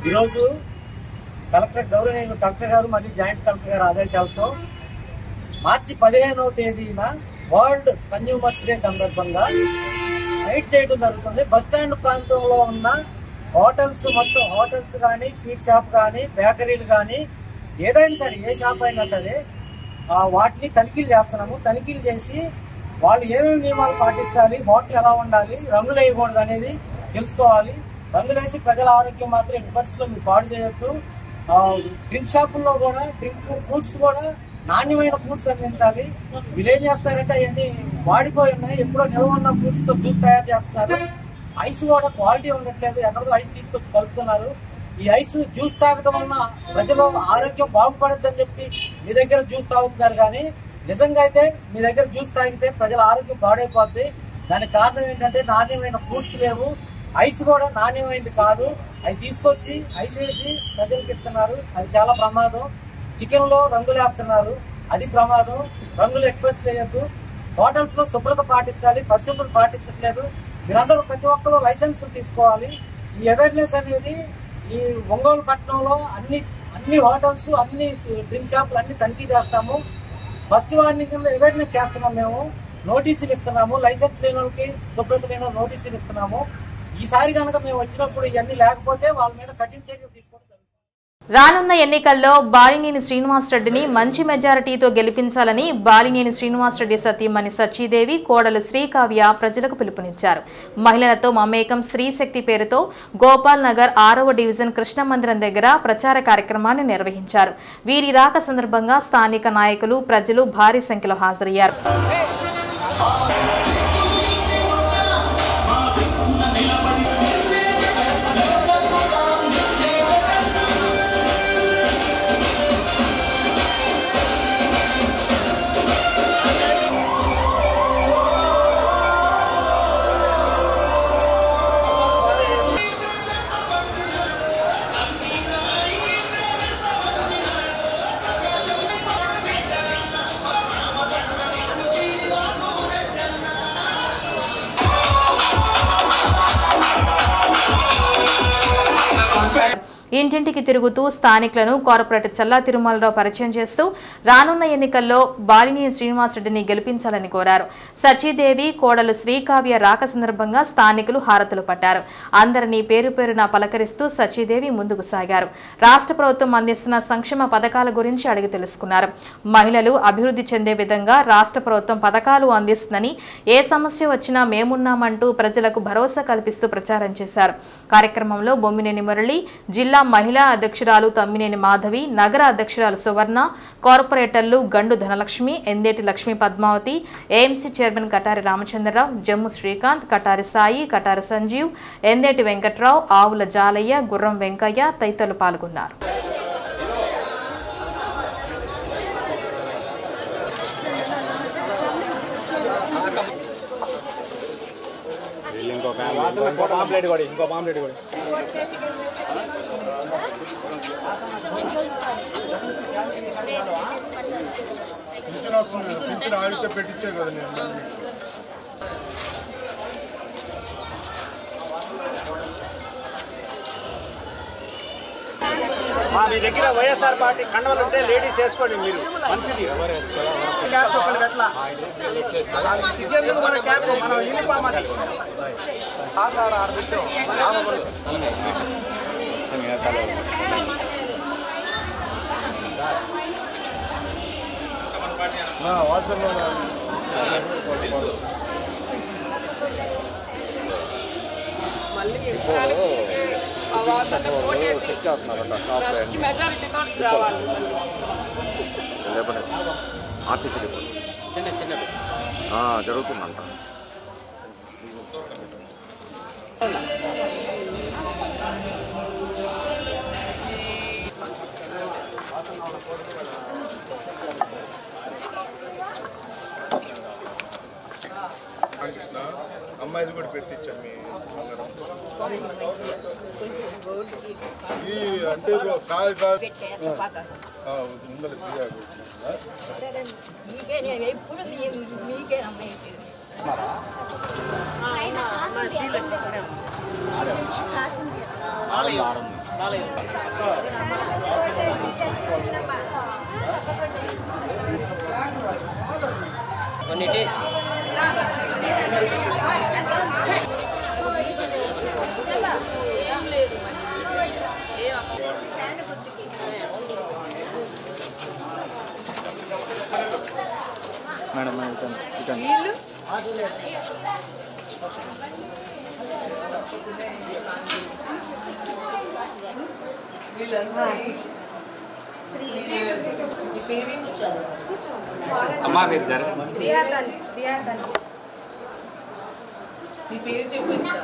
ఈరోజు గౌరవనీయులు కలెక్టర్ గారు మరియు జాయింట్ కలెక్టర్ గారు ఆదేశాలతో మార్చి 15వ తేదీన వరల్డ్ కన్జ్యూమర్స్ డే సందర్భంగా నైట్ చేయడం జరుగుతుంది. బస్టాండ్ ప్రాంతంలో ఉన్న హోటల్స్, మొత్తం హోటల్స్ కానీ, స్వీట్ షాప్ కానీ, బేకరీలు కానీ, ఏదైనా సరే, ఏ షాప్ అయినా సరే వాటిని తనిఖీలు చేస్తున్నాము. తనిఖీలు చేసి వాళ్ళు ఏమేమి నియమాలు పాటించాలి, హోటల్ ఎలా ఉండాలి, రంగులు వేయకూడదు అనేది తెలుసుకోవాలి. రంగులు వేసి ప్రజల ఆరోగ్యం మాత్రం ఎట్టి పరిస్థితుల్లో మీరు పాడు చేయొద్దు. డ్రింక్ షాపుల్లో కూడా డ్రింక్ ఫుడ్స్ కూడా నాణ్యమైన ఫుడ్స్ అందించాలి. వీళ్ళు ఏం చేస్తారంటే అవన్నీ వాడిపోయి ఉన్నాయి, ఎప్పుడో నిల్వ ఉన్న ఫుడ్స్ తో జ్యూస్ తయారు చేస్తున్నారు. ఐస్ కూడా క్వాలిటీ ఉండట్లేదు, ఎక్కడో ఐస్ తీసుకొచ్చి కలుపుతున్నారు. ఈ ఐస్ జ్యూస్ తాగడం వల్ల ప్రజలు ఆరోగ్యం బాగుపడద్దని చెప్పి మీ దగ్గర జ్యూస్ తాగుతున్నారు, కానీ నిజంగా అయితే మీ దగ్గర జ్యూస్ తాగితే ప్రజల ఆరోగ్యం పాడైపోద్ది. దానికి కారణం ఏంటంటే నాణ్యమైన ఫ్రూట్స్ లేవు, ఐస్ కూడా నాణ్యమైనది కాదు. అవి తీసుకొచ్చి ఐస్ వేసి ప్రజలకు ఇస్తున్నారు, అది చాలా ప్రమాదం. చికెన్ లో రంగులు వేస్తున్నారు, అది ప్రమాదం. రంగులు ఎక్స్ప్రెస్ వేయద్దు. హోటల్స్ లో శుభ్రత పాటించాలి, పరిశుభ్రత పాటించట్లేదు. మీరందరూ ప్రతి ఒక్కరూ లైసెన్స్ తీసుకోవాలి. ఈ అవేర్నెస్ అనేది ఈ ఒంగోలు పట్టణంలో అన్ని హోటల్స్, అన్ని డ్రింక్ షాపులు అన్ని తనిఖీ చేస్తాము. ఫస్ట్ వార్నింగ్ కింద అవేర్నెస్ చేస్తున్నాం. మేము నోటీసులు ఇస్తున్నాము, లైసెన్స్ లేని వాళ్ళకి, శుభ్రత లేని వాళ్ళు నోటీసులు ఇస్తున్నాము. ఈసారి కనుక మేము వచ్చినప్పుడు ఇవన్నీ లేకపోతే వాళ్ళ మీద కఠిన చర్యలు తీసుకోవడం. రానున్న ఎన్నికల్లో బాలినేని శ్రీనివాసరెడ్డిని మంచి మెజారిటీతో గెలిపించాలని బాలినేని శ్రీనివాసరెడ్డి సతీమణి సచీదేవి, కోడలు శ్రీకావ్య ప్రజలకు పిలుపునిచ్చారు. మహిళలతో మమేకం స్త్రీ శక్తి పేరుతో గోపాల్ నగర్ 6వ డివిజన్ కృష్ణ మందిరం దగ్గర ప్రచార కార్యక్రమాన్ని నిర్వహించారు. వీరి రాక సందర్భంగా స్థానిక నాయకులు, ప్రజలు భారీ సంఖ్యలో హాజరయ్యారు. ఇంటింటికి తిరుగుతూ స్థానికులను కార్పొరేటర్ చల్లా తిరుమలరావు పరిచయం చేస్తూ రానున్న ఎన్నికల్లో బాలినేని శ్రీనివాసరెడ్డిని గెలిపించాలని కోరారు. సచీదేవి, కోడలు శ్రీకావ్య రాక సందర్భంగా స్థానికులు హారతులు పట్టారు. అందరినీ పేరు పేరున పలకరిస్తూ సచీదేవి ముందుకు సాగారు. రాష్ట్ర ప్రభుత్వం అందిస్తున్న సంక్షేమ పథకాల గురించి అడిగి తెలుసుకున్నారు. మహిళలు అభివృద్ధి చెందే విధంగా రాష్ట్ర ప్రభుత్వం పథకాలు అందిస్తుందని, ఏ సమస్య వచ్చినా మేమున్నామంటూ ప్రజలకు భరోసా కల్పిస్తూ ప్రచారం చేశారు. కార్యక్రమంలో బొమ్మినేని మురళి, జిల్లా మహిళా అధ్యక్షురాలు తమ్మినేని మాధవి, నగర అధ్యక్షురాలు సువర్ణ, కార్పొరేటర్లు గండు ధనలక్ష్మి, ఎందేటి లక్ష్మీ పద్మావతి, ఏఎంసీ చైర్మన్ కటారి రామచంద్రరావు, జమ్ము శ్రీకాంత్, కటారి సాయి, కటారి సంజీవ్, ఎందేటి వెంకట్రావు, ఆవుల జాలయ్య, గుర్రం వెంకయ్య తదితరులు పాల్గొన్నారు. పెట్టించే కదా నేను మీ దగ్గర వైఎస్ఆర్ పార్టీ కండవలు ఉంటే లేడీస్ వేసుకోండి, మీరు మంచిది. వాట్సాప్లో జరుగుతుందంట. అమ్మాయిది కూడా పెట్టించాం. మీ అంటే కాదు కాదు ముందర మేడం అమ్మా మీరు జరగండి. నీ పేరు చెప్పేస్తా.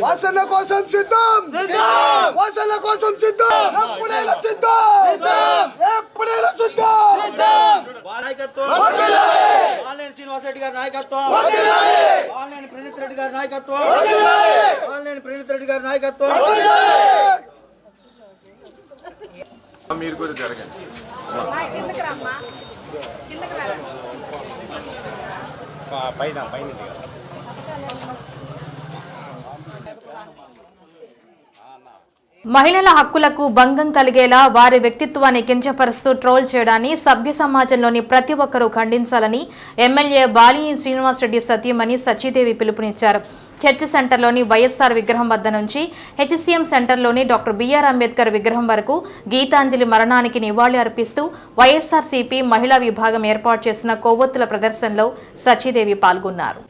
వాసన కోసం సిద్ధం, వాసన కోసం సిద్ధం, ఎప్పుడైనా సిద్ధం, ఎప్పుడైనా సిద్ధం. ఆన్లైన్ శ్రీనివాస్ రెడ్డి గారి నాయకత్వం, ఆన్లైన్ ప్రణీత్ రెడ్డి గారి నాయకత్వం, ఆన్లైన్ ప్రణీత్ రెడ్డి గారి నాయకత్వం. మీరు కూడా జరగండి. పైన మహిళల హక్కులకు భంగం కలిగేలా వారి వ్యక్తిత్వాన్ని కించపరుస్తూ ట్రోల్ చేయడాన్ని సభ్య సమాజంలోని ప్రతి ఒక్కరూ ఖండించాలని ఎమ్మెల్యే బాలినేని శ్రీనివాసరెడ్డి సతీమణి సచిదేవి పిలుపునిచ్చారు. చర్చ్ సెంటర్లోని వైఎస్ఆర్ విగ్రహం వద్ద నుంచి హెచ్సిఎం సెంటర్లోని డాక్టర్ బిఆర్ అంబేద్కర్ విగ్రహం వరకు గీతాంజలి మరణానికి నివాళి అర్పిస్తూ వైఎస్ఆర్సీపీ మహిళా విభాగం ఏర్పాటు చేసిన కొవ్వొత్తుల ప్రదర్శనలో సచిదేవి పాల్గొన్నారు.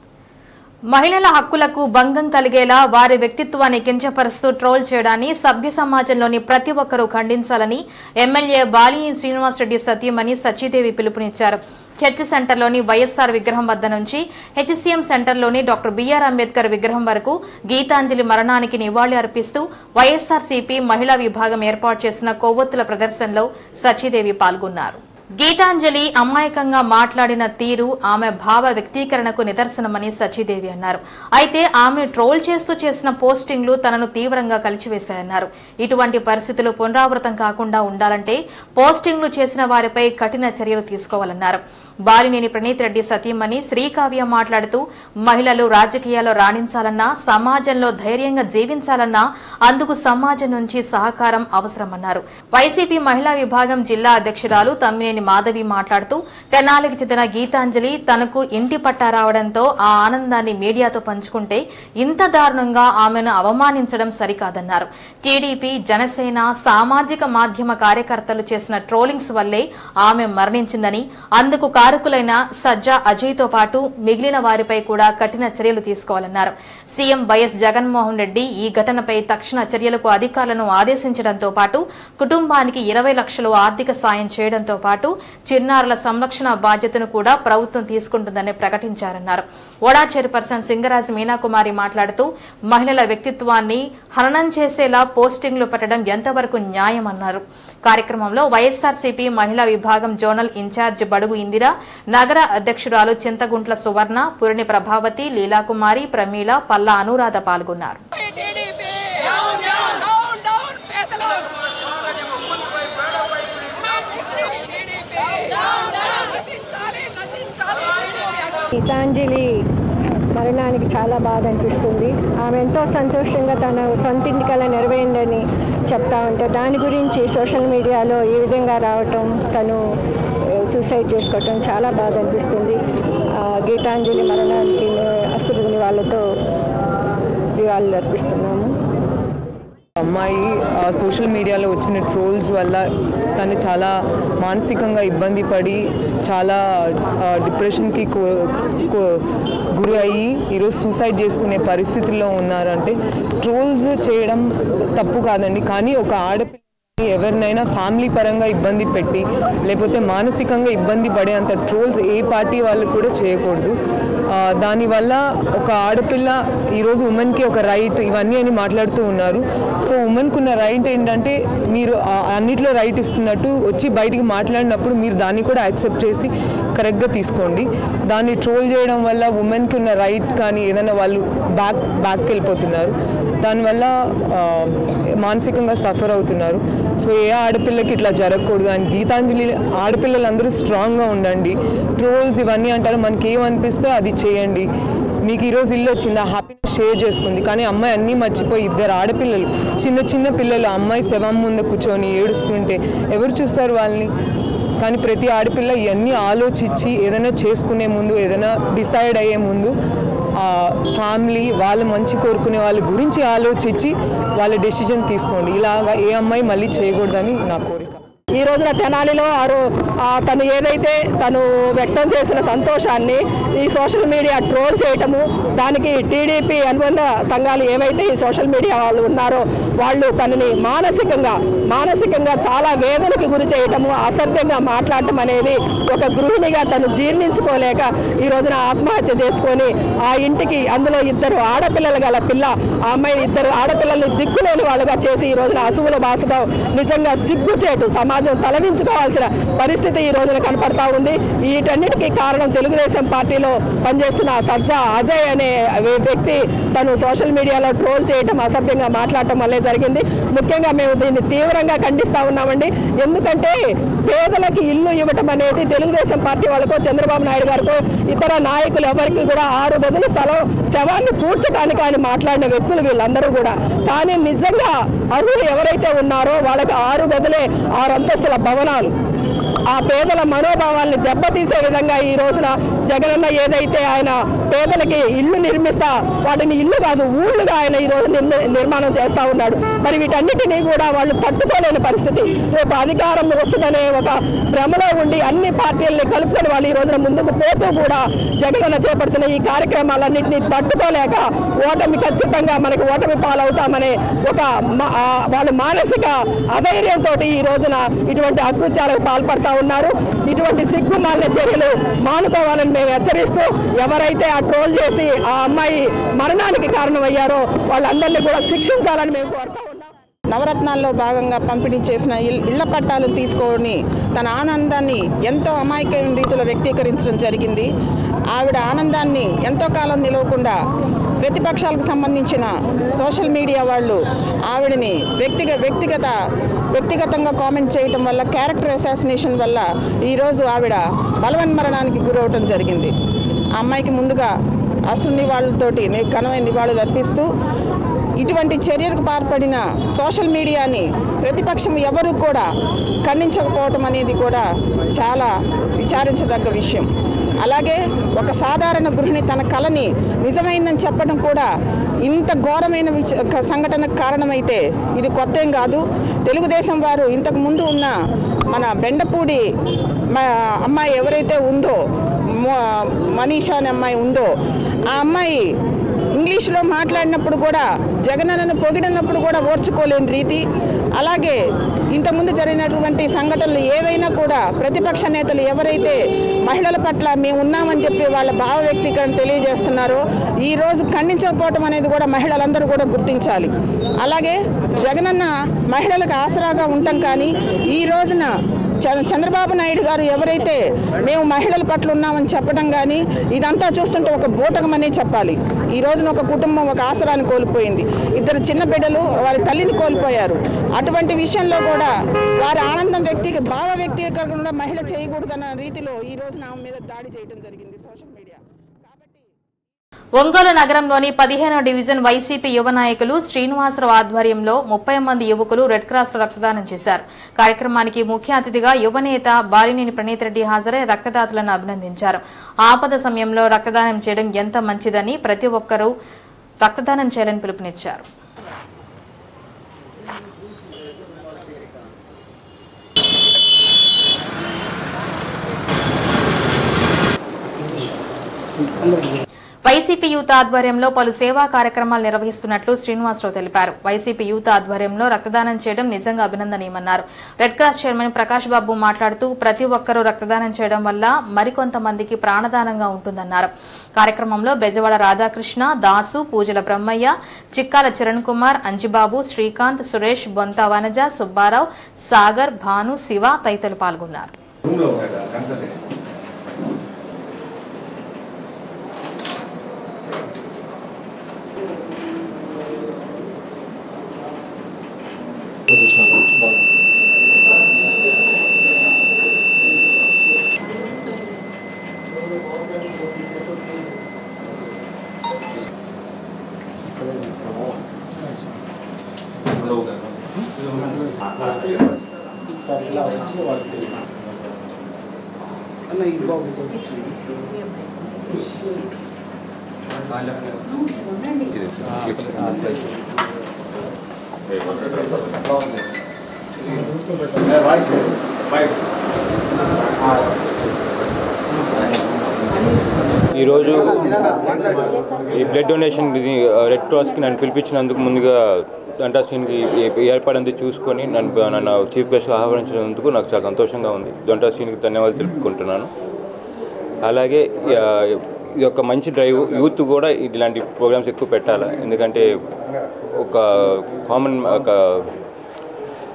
మహిళల హక్కులకు భంగం కలిగేలా వారి వ్యక్తిత్వాన్ని కించపరుస్తూ ట్రోల్ చేయడాన్ని సభ్య సమాజంలోని ప్రతి ఒక్కరూ ఖండించాలని ఎమ్మెల్యే బాలినేని శ్రీనివాసరెడ్డి సతీమణి సచిదేవి పిలుపునిచ్చారు. చర్చ్ సెంటర్లోని వైఎస్ఆర్ విగ్రహం వద్ద నుంచి హెచ్సిఎం సెంటర్లోని డాక్టర్ బిఆర్ అంబేద్కర్ విగ్రహం వరకు గీతాంజలి మరణానికి నివాళి అర్పిస్తూ వైఎస్ఆర్సీపీ మహిళా విభాగం ఏర్పాటు చేసిన కొవ్వొత్తుల ప్రదర్శనలో సచిదేవి పాల్గొన్నారు. గీతాంజలి అమాయకంగా మాట్లాడిన తీరు ఆమె భావ వ్యక్తీకరణకు నిదర్శనమని సచిదేవి అన్నారు. అయితే ఆమెను ట్రోల్ చేస్తూ చేసిన పోస్టింగ్లు తనను తీవ్రంగా కలిచివేశాయన్నారు. ఇటువంటి పరిస్థితులు పునరావృతం కాకుండా ఉండాలంటే పోస్టింగ్లు చేసిన వారిపై కఠిన చర్యలు తీసుకోవాలన్నారు. బాలినేని ప్రణీత్ రెడ్డి సతీమణి శ్రీకావ్య మాట్లాడుతూ మహిళలు రాజకీయాల్లో రాణించాలన్నా, సమాజంలో ధైర్యంగా జీవించాలన్నా అందుకు సమాజం నుంచి సహకారం అవసరమన్నారు. వైసీపీ మహిళా విభాగం జిల్లా అధ్యక్షురాలు తమ్మినేని మాధవి మాట్లాడుతూ తెనాలికి చెందిన గీతాంజలి తనకు ఇంటి పట్టా రావడంతో ఆ ఆనందాన్ని మీడియాతో పంచుకుంటే ఇంత దారుణంగా ఆమెను అవమానించడం సరికాదన్నారు. టీడీపీ, జనసేన, సామాజిక మాధ్యమ కార్యకర్తలు చేసిన ట్రోలింగ్స్ వల్లే ఆమె మరణించిందని, అందుకు కారకులైన సజ్జా అజయ్తో పాటు మిగిలిన వారిపై కూడా కఠిన చర్యలు తీసుకోవాలన్నారు. సీఎం వైఎస్ జగన్మోహన్ రెడ్డి ఈ ఘటనపై తక్షణ చర్యలకు అధికారులను ఆదేశించడంతో పాటు కుటుంబానికి 20 లక్షలు ఆర్థిక సాయం చేయడంతో పాటు చిన్నారుల సంరక్షణ బాధ్యతను కూడా ప్రభుత్వం తీసుకుంటుందని ప్రకటించారన్నారు. ఓడా చైర్పర్సన్ సింగరాజు మీనాకుమారి మాట్లాడుతూ మహిళల వ్యక్తిత్వాన్ని హననం చేసేలా పోస్టింగ్లు పెట్టడం ఎంతవరకు న్యాయమన్నారు. కార్యక్రమంలో వైఎస్ఆర్సీపీ మహిళా విభాగం జోనల్ ఇన్ఛార్జ్ బడుగు ఇందిర, నగర అధ్యక్షురాలు చింతగుంట్ల సువర్ణ, పురిని ప్రభావతి, లీలాకుమారి, ప్రమీల, పల్లా అనురాధ పాల్గొన్నారు. గీతాంజలి మరణానికి చాలా బాధ అనిపిస్తుంది. ఆమె ఎంతో సంతోషంగా తన సొంత ఇంటి కల నెరవేరిందని చెప్తా ఉంటే దాని గురించి సోషల్ మీడియాలో ఈ విధంగా రావటం, తను సూసైడ్ చేసుకోవటం చాలా బాధ అనిపిస్తుంది. గీతాంజలి మరణానికి అశ్రు నివాళులతో నివాళులు అర్పిస్తున్నాము. అమ్మాయి సోషల్ మీడియాలో వచ్చిన ట్రోల్స్ వల్ల తను చాలా మానసికంగా ఇబ్బంది పడి చాలా డిప్రెషన్కి గురి అయ్యి ఈరోజు సూసైడ్ చేసుకునే పరిస్థితుల్లో ఉన్నారంటే ట్రోల్స్ చేయడం తప్పు కాదండి. కానీ ఒక ఆడపిల్ల ఎవరినైనా ఫ్యామిలీ పరంగా ఇబ్బంది పెట్టి లేకపోతే మానసికంగా ఇబ్బంది పడే అంత ట్రోల్స్ ఏ పార్టీ వాళ్ళు కూడా చేయకూడదు. దానివల్ల ఒక ఆడపిల్ల ఈరోజు ఉమెన్కి ఒక రైట్ ఇవన్నీ అని మాట్లాడుతూ ఉన్నారు. సో ఉమెన్కి ఉన్న రైట్ ఏంటంటే మీరు అన్నిట్లో రైట్ ఇస్తున్నట్టు వచ్చి బయటికి మాట్లాడినప్పుడు మీరు దాన్ని కూడా యాక్సెప్ట్ చేసి కరెక్ట్గా తీసుకోండి. దాన్ని ట్రోల్ చేయడం వల్ల ఉమెన్కి ఉన్న రైట్ కానీ ఏదైనా వాళ్ళు బ్యాక్కి వెళ్ళిపోతున్నారు. దానివల్ల మానసికంగా సఫర్ అవుతున్నారు. సో ఏ ఆడపిల్లకి ఇట్లా జరగకూడదు. అండ్ గీతాంజలి ఆడపిల్లలందరూ స్ట్రాంగ్గా ఉండండి. ట్రోల్స్ ఇవన్నీ అంటారు, మనకి ఏమనిపిస్తే అది చేయండి. మీకు ఈరోజు ఇల్లు వచ్చింది, ఆ హ్యాపీనెస్ షేర్ చేసుకుంది. కానీ అమ్మాయి అన్నీ మర్చిపోయి ఇద్దరు ఆడపిల్లలు చిన్న పిల్లలు అమ్మాయి శవం ముందు కూర్చొని ఏడుస్తుంటే ఎవరు చూస్తారు వాళ్ళని? కానీ ప్రతి ఆడపిల్ల ఇవన్నీ ఆలోచించి ఏదైనా చేసుకునే ముందు ఏదైనా డిసైడ్ అయ్యే ముందు ఫ్యామిలీ వాళ్ళ మంచి కోరుకునే వాళ్ళ గురించి ఆలోచించి వాళ్ళ డెసిజన్ తీసుకోండి. ఇలాగా ఏ అమ్మాయి మళ్ళీ చేయకూడదని నా కోరిక. ఈ రోజున తెనాలిలో తను ఏదైతే తను వ్యక్తం చేసిన సంతోషాన్ని ఈ సోషల్ మీడియా ట్రోల్ చేయటము, దానికి టీడీపీ అనుబంధ సంఘాలు ఏవైతే ఈ సోషల్ మీడియా వాళ్ళు ఉన్నారో వాళ్ళు తనని మానసికంగా చాలా వేదనకి గురి చేయటము, అసభ్యంగా మాట్లాడటం అనేది ఒక గృహిణిగా తను జీర్ణించుకోలేక ఈ రోజున ఆత్మహత్య చేసుకొని ఆ ఇంటికి అందులో ఇద్దరు ఆడపిల్లలు గల పిల్ల ఆ అమ్మాయి ఇద్దరు ఆడపిల్లల్ని దిక్కులేని వాళ్ళుగా చేసి ఈ రోజున అసువులు బాసడం నిజంగా సిగ్గుచేటు. సమాజం తలదించుకోవాల్సిన పరిస్థితి ఈ రోజున కనపడతా ఉంది. వీటన్నిటికీ కారణం తెలుగుదేశం పార్టీలో పనిచేస్తున్న సజ్జా అజయ్ అనే వ్యక్తి తను సోషల్ మీడియాలో ట్రోల్ చేయటం, అసభ్యంగా మాట్లాడటం వల్లే జరిగింది. ముఖ్యంగా మేము దీన్ని తీవ్రంగా ఖండిస్తూ ఉన్నామండి. ఎందుకంటే పేదలకి ఇల్లు ఇవ్వటం అనేది తెలుగుదేశం పార్టీ వాళ్ళకో చంద్రబాబు నాయుడు గారికో ఇతర నాయకులు ఎవరికి కూడా 6 గదుల స్థలం శవాన్ని పూడ్చడానికి ఆయన మాట్లాడిన వ్యక్తులు వీళ్ళందరూ కూడా. కానీ నిజంగా అర్హులు ఎవరైతే ఉన్నారో వాళ్ళకి 6 గదులే 6 అంతస్తుల భవనాలు. ఆ పేదల మనోభావాల్ని దెబ్బతీసే విధంగా ఈ రోజున జగనన్న ఏదైతే ఆయన పేదలకి ఇల్లు నిర్మిస్తా వాటిని ఇల్లు కాదు ఊళ్ళుగా ఆయన ఈ రోజు నిర్మాణం చేస్తూ ఉన్నాడు. మరి వీటన్నిటినీ కూడా వాళ్ళు తట్టుకోలేని పరిస్థితి. రేపు అధికారం వస్తుందనే ఒక భ్రమలో ఉండి అన్ని పార్టీలని కలుపుకొని వాళ్ళు ఈ రోజున ముందుకు పోతూ కూడా జగనన్న చేపడుతున్న ఈ కార్యక్రమాలన్నింటినీ తట్టుకోలేక ఖచ్చితంగా మనకి ఓటమి పాలవుతామనే ఒక వాళ్ళు మానసిక అధైర్యంతో ఈ రోజున ఇటువంటి అకృత్యాలకు పాల్పడతా ఉన్నారు. ఇటువంటి సిగ్గుమాలిన చర్యలు మానుకోవాలని మేము హెచ్చరిస్తూ ఎవరైతే ఆ ట్రోల్ చేసి ఆ అమ్మాయి మరణానికి కారణమయ్యారో వాళ్ళందరినీ కూడా శిక్షించాలని మేము కోరుతా ఉన్నాం. నవరత్నాల్లో భాగంగా పంపిణీ చేసిన ఇళ్ల పట్టాలు తీసుకొని తన ఆనందాన్ని ఎంతో అమాయకమైన రీతిలో వ్యక్తీకరించడం జరిగింది. ఆవిడ ఆనందాన్ని ఎంతో కాలం నిలవకుండా ప్రతిపక్షాలకు సంబంధించిన సోషల్ మీడియా వాళ్ళు ఆవిడని వ్యక్తిగతంగా కామెంట్ చేయటం వల్ల క్యారెక్టర్ అసాసినేషన్ వల్ల ఈరోజు ఆవిడ బలవన్మరణానికి గురవటం జరిగింది. ఆ అమ్మాయికి ముందుగా అసలు నివాళులతోటి ఘనమైన నివాళులు అర్పిస్తూ ఇటువంటి చర్యలకు పాల్పడిన సోషల్ మీడియాని ప్రతిపక్షం ఎవరు కూడా ఖండించకపోవటం అనేది కూడా చాలా విచారించదగ్గ విషయం. అలాగే ఒక సాధారణ గృహిణి తన కళని నిజమైందని చెప్పడం కూడా ఇంత ఘోరమైన సంఘటనకు కారణమైతే ఇది కొత్త ఏం కాదు. తెలుగుదేశం వారు ఇంతకు ముందు ఉన్న మన బెండపూడి అమ్మాయి ఎవరైతే ఉందో మనీషా అనే అమ్మాయి ఉందో ఆ అమ్మాయి ఇంగ్లీష్లో మాట్లాడినప్పుడు కూడా జగనన్నను పొగిడినప్పుడు కూడా ఓర్చుకోలేని రీతి. అలాగే ఇంతకుముందు జరిగినటువంటి సంఘటనలు ఏవైనా కూడా ప్రతిపక్ష నేతలు ఎవరైతే మహిళల పట్ల మేము ఉన్నామని చెప్పి వాళ్ళ భావ వ్యక్తీకరణ తెలియజేస్తున్నారో ఈరోజు ఖండించకపోవటం అనేది కూడా మహిళలందరూ కూడా గుర్తించాలి. అలాగే జగనన్న మహిళలకు ఆసరాగా ఉండటం కానీ ఈ రోజున చంద్రబాబు నాయుడు గారు ఎవరైతే మేము మహిళల పట్ల ఉన్నామని చెప్పడం కానీ ఇదంతా చూస్తుంటే ఒక బూటకమనే చెప్పాలి. ఈ రోజున ఒక కుటుంబం ఒక ఆసరాన్ని కోల్పోయింది. 2 చిన్న బిడ్డలు వారి తల్లిని కోల్పోయారు. అటువంటి విషయంలో కూడా వారి ఆనందం భావ వ్యక్తీకరణ మహిళ చేయకూడదన్న రీతిలో ఈ రోజున ఆమె మీద దాడి చేయడం జరిగింది సోషల్ మీడియా. ఒంగోలు నగరంలోని 15వ డివిజన్ వైసీపీ యువ నాయకులు శ్రీనివాసరావు ఆధ్వర్యంలో 30 మంది యువకులు రెడ్ క్రాస్ రక్తదానం చేశారు. కార్యక్రమానికి ముఖ్య అతిథిగా యువనేత బాలినేని ప్రణీత్ రెడ్డి హాజరై రక్తదాతలను అభినందించారు. ఆపద సమయంలో రక్తదానం చేయడం ఎంత మంచిదని ప్రతి ఒక్కరూ రక్తదానం చేయాలని పిలుపునిచ్చారు. వైసీపీ యూత్ ఆధ్వర్యంలో పలు సేవా కార్యక్రమాలు నిర్వహిస్తున్నట్లు శ్రీనివాసరావు తెలిపారు. వైసీపీ యూత్ ఆధ్వర్యంలో రక్తదానం చేయడం నిజంగా అభినందనీయమన్నారు. రెడ్ క్రాస్ చైర్మన్ ప్రకాష్ బాబు మాట్లాడుతూ ప్రతి ఒక్కరూ రక్తదానం చేయడం వల్ల మరికొంతమందికి ప్రాణదానంగా ఉంటుందన్నారు. కార్యక్రమంలో బెజవాడ రాధాకృష్ణ, దాసు, పూజల బ్రహ్మయ్య, చిక్కాల చరణ్ కుమార్, అంజిబాబు, శ్రీకాంత్, సురేష్, బొంత వనజ, సుబ్బారావు, సాగర్, భాను, శివ తదితరులు పాల్గొన్నారు. ఈరోజు ఈ బ్లడ్ డొనేషన్ రెడ్ క్రాస్కి నన్ను పిలిపించినందుకు ముందుగా దంటా సీన్కి ఏర్పడింది చూసుకొని నన్ను చీఫ్ గెస్ట్గా ఆహ్వానించినందుకు నాకు చాలా సంతోషంగా ఉంది. దంటా సీన్కి ధన్యవాదాలు తెలుపుకుంటున్నాను. అలాగే ఇది ఒక మంచి డ్రైవ్, యూత్ కూడా ఇలాంటి ప్రోగ్రామ్స్ ఎక్కువ పెట్టాలి. ఎందుకంటే ఒక కామన్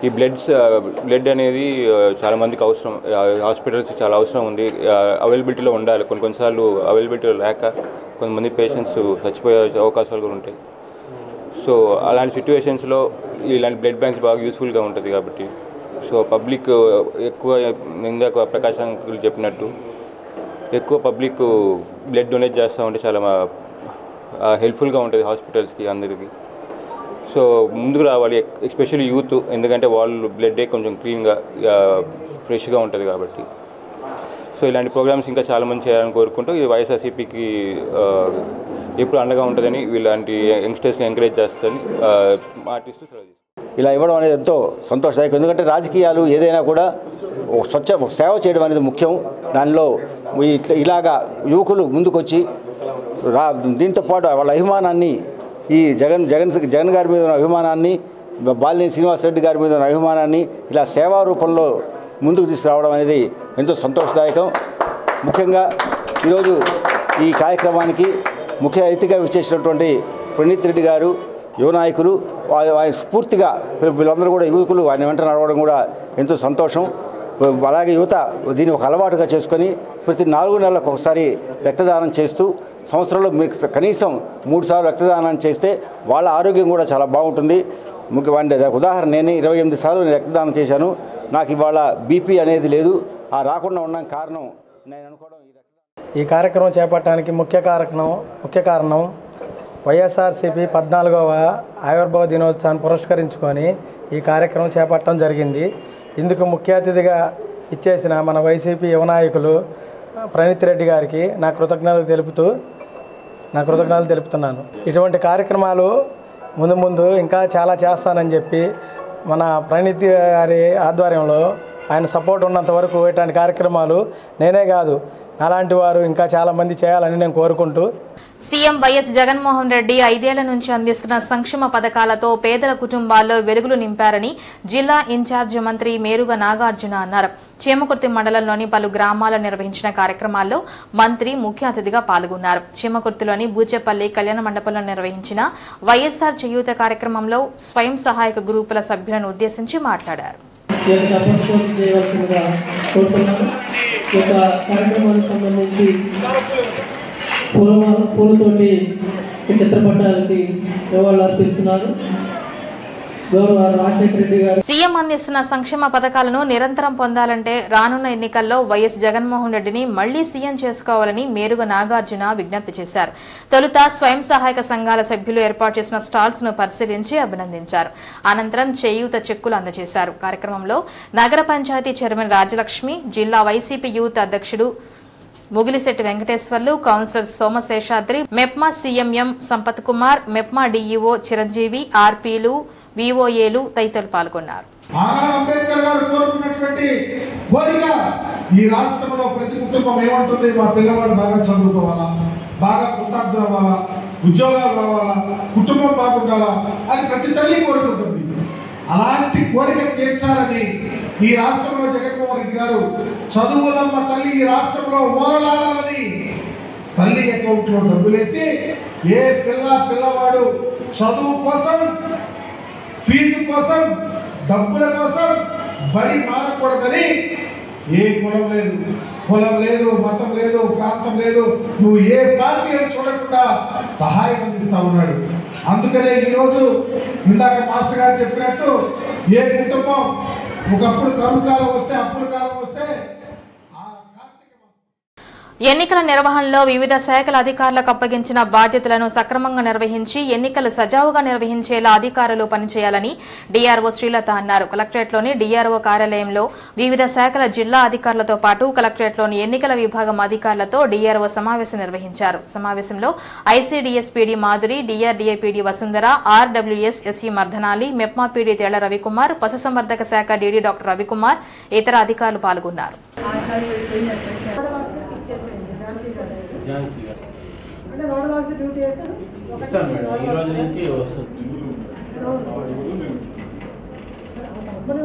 ఈ బ్లడ్ అనేది చాలామందికి అవసరం, హాస్పిటల్స్ చాలా అవసరం ఉంది, అవైలబిలిటీలో ఉండాలి. కొన్నిసార్లు అవైలబిలిటీ లేక కొంతమంది పేషెంట్స్ చచ్చిపోయే అవకాశాలు కూడా ఉంటాయి. సో అలాంటి సిచ్యువేషన్స్లో ఇలాంటి బ్లడ్ బ్యాంక్స్ బాగా యూస్ఫుల్గా ఉంటుంది కాబట్టి సో పబ్లిక్ ఎక్కువ ఇందాక ప్రకాశ్ అంకుల్ చెప్పినట్టు ఎక్కువ పబ్లిక్ బ్లడ్ డొనేట్ చేస్తూ ఉంటే చాలా హెల్ప్ఫుల్గా ఉంటుంది హాస్పిటల్స్కి అందరికీ. సో ముందుకు రావాలి, ఎస్పెషల్లీ యూత్, ఎందుకంటే వాళ్ళు బ్లడ్ కొంచెం క్లీన్గా ఫ్రెష్గా ఉంటుంది కాబట్టి. సో ఇలాంటి ప్రోగ్రామ్స్ ఇంకా చాలామంది చేయాలని కోరుకుంటూ ఈ వైఎస్ఆర్సీపీకి ఎప్పుడు అండగా ఉంటుందని ఇలాంటి యంగ్స్టర్స్ని ఎంకరేజ్ చేస్తుందని ఆర్టిస్టు ఇలా ఇవ్వడం అనేది ఎంతో సంతోషదాయకం. ఎందుకంటే రాజకీయాలు ఏదైనా కూడా సేవ చేయడం అనేది ముఖ్యం. దానిలో ఇలాగా యువకులు ముందుకొచ్చి దీంతో పాటు వాళ్ళ అభిమానాన్ని, ఈ జగన్ గారి మీద ఉన్న అభిమానాన్ని, బాలినేని శ్రీనివాసరెడ్డి గారి మీద ఉన్న అభిమానాన్ని ఇలా సేవా రూపంలో ముందుకు తీసుకురావడం అనేది ఎంతో సంతోషదాయకం. ముఖ్యంగా ఈరోజు ఈ కార్యక్రమానికి ముఖ్య అతిథిగా విచ్చేసినటువంటి ప్రణీత్ రెడ్డి గారు, యువ నాయకులు, ఆయన స్ఫూర్తిగా వీళ్ళందరూ కూడా యువకులు ఆయన వెంట నడవడం కూడా ఎంతో సంతోషం. అలాగే యువత దీన్ని ఒక అలవాటుగా చేసుకొని ప్రతి 4 నెలలకు ఒకసారి రక్తదానం చేస్తూ సంవత్సరంలో మీరు కనీసం 3 సార్లు రక్తదానం చేస్తే వాళ్ళ ఆరోగ్యం కూడా చాలా బాగుంటుంది. ముఖ్యమైన ఉదాహరణ, నేను 28 సార్లు రక్తదానం చేశాను. నాకు ఇవాళ బీపీ అనేది లేదు. ఆ రాకుండా ఉన్న కారణం నేను అనుకోవడం ఈ కార్యక్రమం చేపట్టడానికి ముఖ్య కారణం వైఎస్ఆర్సీపీ 14వ ఆవిర్భావ దినోత్సవాన్ని పురస్కరించుకొని ఈ కార్యక్రమం చేపట్టడం జరిగింది. ఇందుకు ముఖ్య అతిథిగా ఇచ్చేసిన మన వైసీపీ యువ నాయకులు ప్రణీత్ రెడ్డి గారికి నా కృతజ్ఞతలు తెలుపుతున్నాను. ఇటువంటి కార్యక్రమాలు ముందు ఇంకా చాలా చేస్తానని చెప్పి మన ప్రణీత్ గారి ఆధ్వర్యంలో ఆయన సపోర్ట్ ఉన్నంత వరకు ఇట్లాంటి కార్యక్రమాలు నేనే కాదు అలాంటి వారు ఇంకా చాలా మంది చేయాలని నేను కోరుకుంటూ సీఎం వైఎస్ జగన్మోహన్ రెడ్డి 5 ఏళ్ల నుంచి అందిస్తున్న సంక్షేమ పథకాలతో పేదల కుటుంబాల్లో వెలుగులు నింపారని జిల్లా ఇన్ఛార్జి మంత్రి మేరుగ నాగార్జున అన్నారు. చీమకుర్తి మండలంలోని పలు గ్రామాల్లో నిర్వహించిన కార్యక్రమాల్లో మంత్రి ముఖ్య అతిథిగా పాల్గొన్నారు. చీమకుర్తిలోని బూచేపల్లి కళ్యాణ మండపంలో నిర్వహించిన వైఎస్ఆర్ చేయూత కార్యక్రమంలో స్వయం సహాయక గ్రూపుల సభ్యులను ఉద్దేశించి మాట్లాడారు. కార్యక్రమానికి సంబంధించి పూలతోటి చిత్రపటాలకి నివాళులు అర్పిస్తున్నారు. సీఎం అందిస్తున్న సంక్షేమ పథకాలను నిరంతరం పొందాలంటే రానున్న ఎన్నికల్లో వైఎస్ జగన్మోహన్ రెడ్డిని మళ్లీ సీఎం చేసుకోవాలని మేరుగ నాగార్జున విజ్ఞప్తి చేశారు. తొలుత స్వయం సహాయక సంఘాల సభ్యులు ఏర్పాటు చేసిన స్టాల్స్ ను పరిశీలించి అభినందించారు. అనంతరం చేయూత చెక్కులు అందజేశారు. కార్యక్రమంలో నగర పంచాయతీ చైర్మన్ రాజలక్ష్మి, జిల్లా వైసీపీ యూత్ అధ్యక్షుడు Mugilisetti Venkateswarlu, councillor Somaseshadri, MEPMA CMM Sampath Kumar, MEPMA DEO Chiranjeevi, ఆర్పీలు, విఓఏలు తదితరులు పాల్గొన్నారు. అంబేద్కర్ గారు కోరుకున్నటువంటి కోరిక ఈ రాష్ట్రంలో ప్రతి కుటుంబం ఏమంటుంది, మా పిల్లవాడు బాగా చదువుకోవాలా, బాగా కృతార్థులు అవ్వాలా, ఉద్యోగాలు రావాలా, కుటుంబం బాగుండాలా అని ప్రతి తల్లి కోరుకుంటుంది. అలాంటి కోరిక తీర్చాలని ఈ రాష్ట్రంలో జగన్మోహన్ రెడ్డి గారు చదువులమ్మ తల్లి ఈ రాష్ట్రంలో ఓలలాడాలని తల్లి అకౌంట్లో డబ్బులేసి ఏ పిల్లవాడు చదువు కోసం, ఫీజు కోసం, డబ్బుల కోసం బడి మారకూడదని ఏ కులం లేదు, మతం లేదు, ప్రాంతం లేదు, నువ్వు ఏ పార్టీ అని చూడకుండా సహాయం అందిస్తా ఉన్నాడు. అందుకనే ఈరోజు ఇందాక మాస్టర్ గారు చెప్పినట్టు ఏ కుటుంబం ఒకప్పుడు కరువు కాలం వస్తే, అప్పుల కాలం వస్తే ఎన్నికల నిర్వహణలో వివిధ శాఖల అధికారులకు అప్పగించిన బాధ్యతలను సక్రమంగా నిర్వహించి ఎన్నికలు సజావుగా నిర్వహించేలా అధికారులు పనిచేయాలని డీఆర్ఓ శ్రీలత అన్నారు. కలెక్టరేట్లోని డీఆర్ఓ కార్యాలయంలో వివిధ శాఖల జిల్లా అధికారులతో పాటు కలెక్టరేట్లోని ఎన్నికల విభాగం అధికారులతో డీఆర్ఓ సమావేశం నిర్వహించారు. సమావేశంలో ICDS PD Madhuri, DRDA PD Vasundhara, RWS SE Mardhanali, MEPMA PD Tella Ravikumar, పశుసంవర్ధక శాఖ డీడీ డాక్టర్ రవికుమార్, ఇతర అధికారులు పాల్గొన్నారు.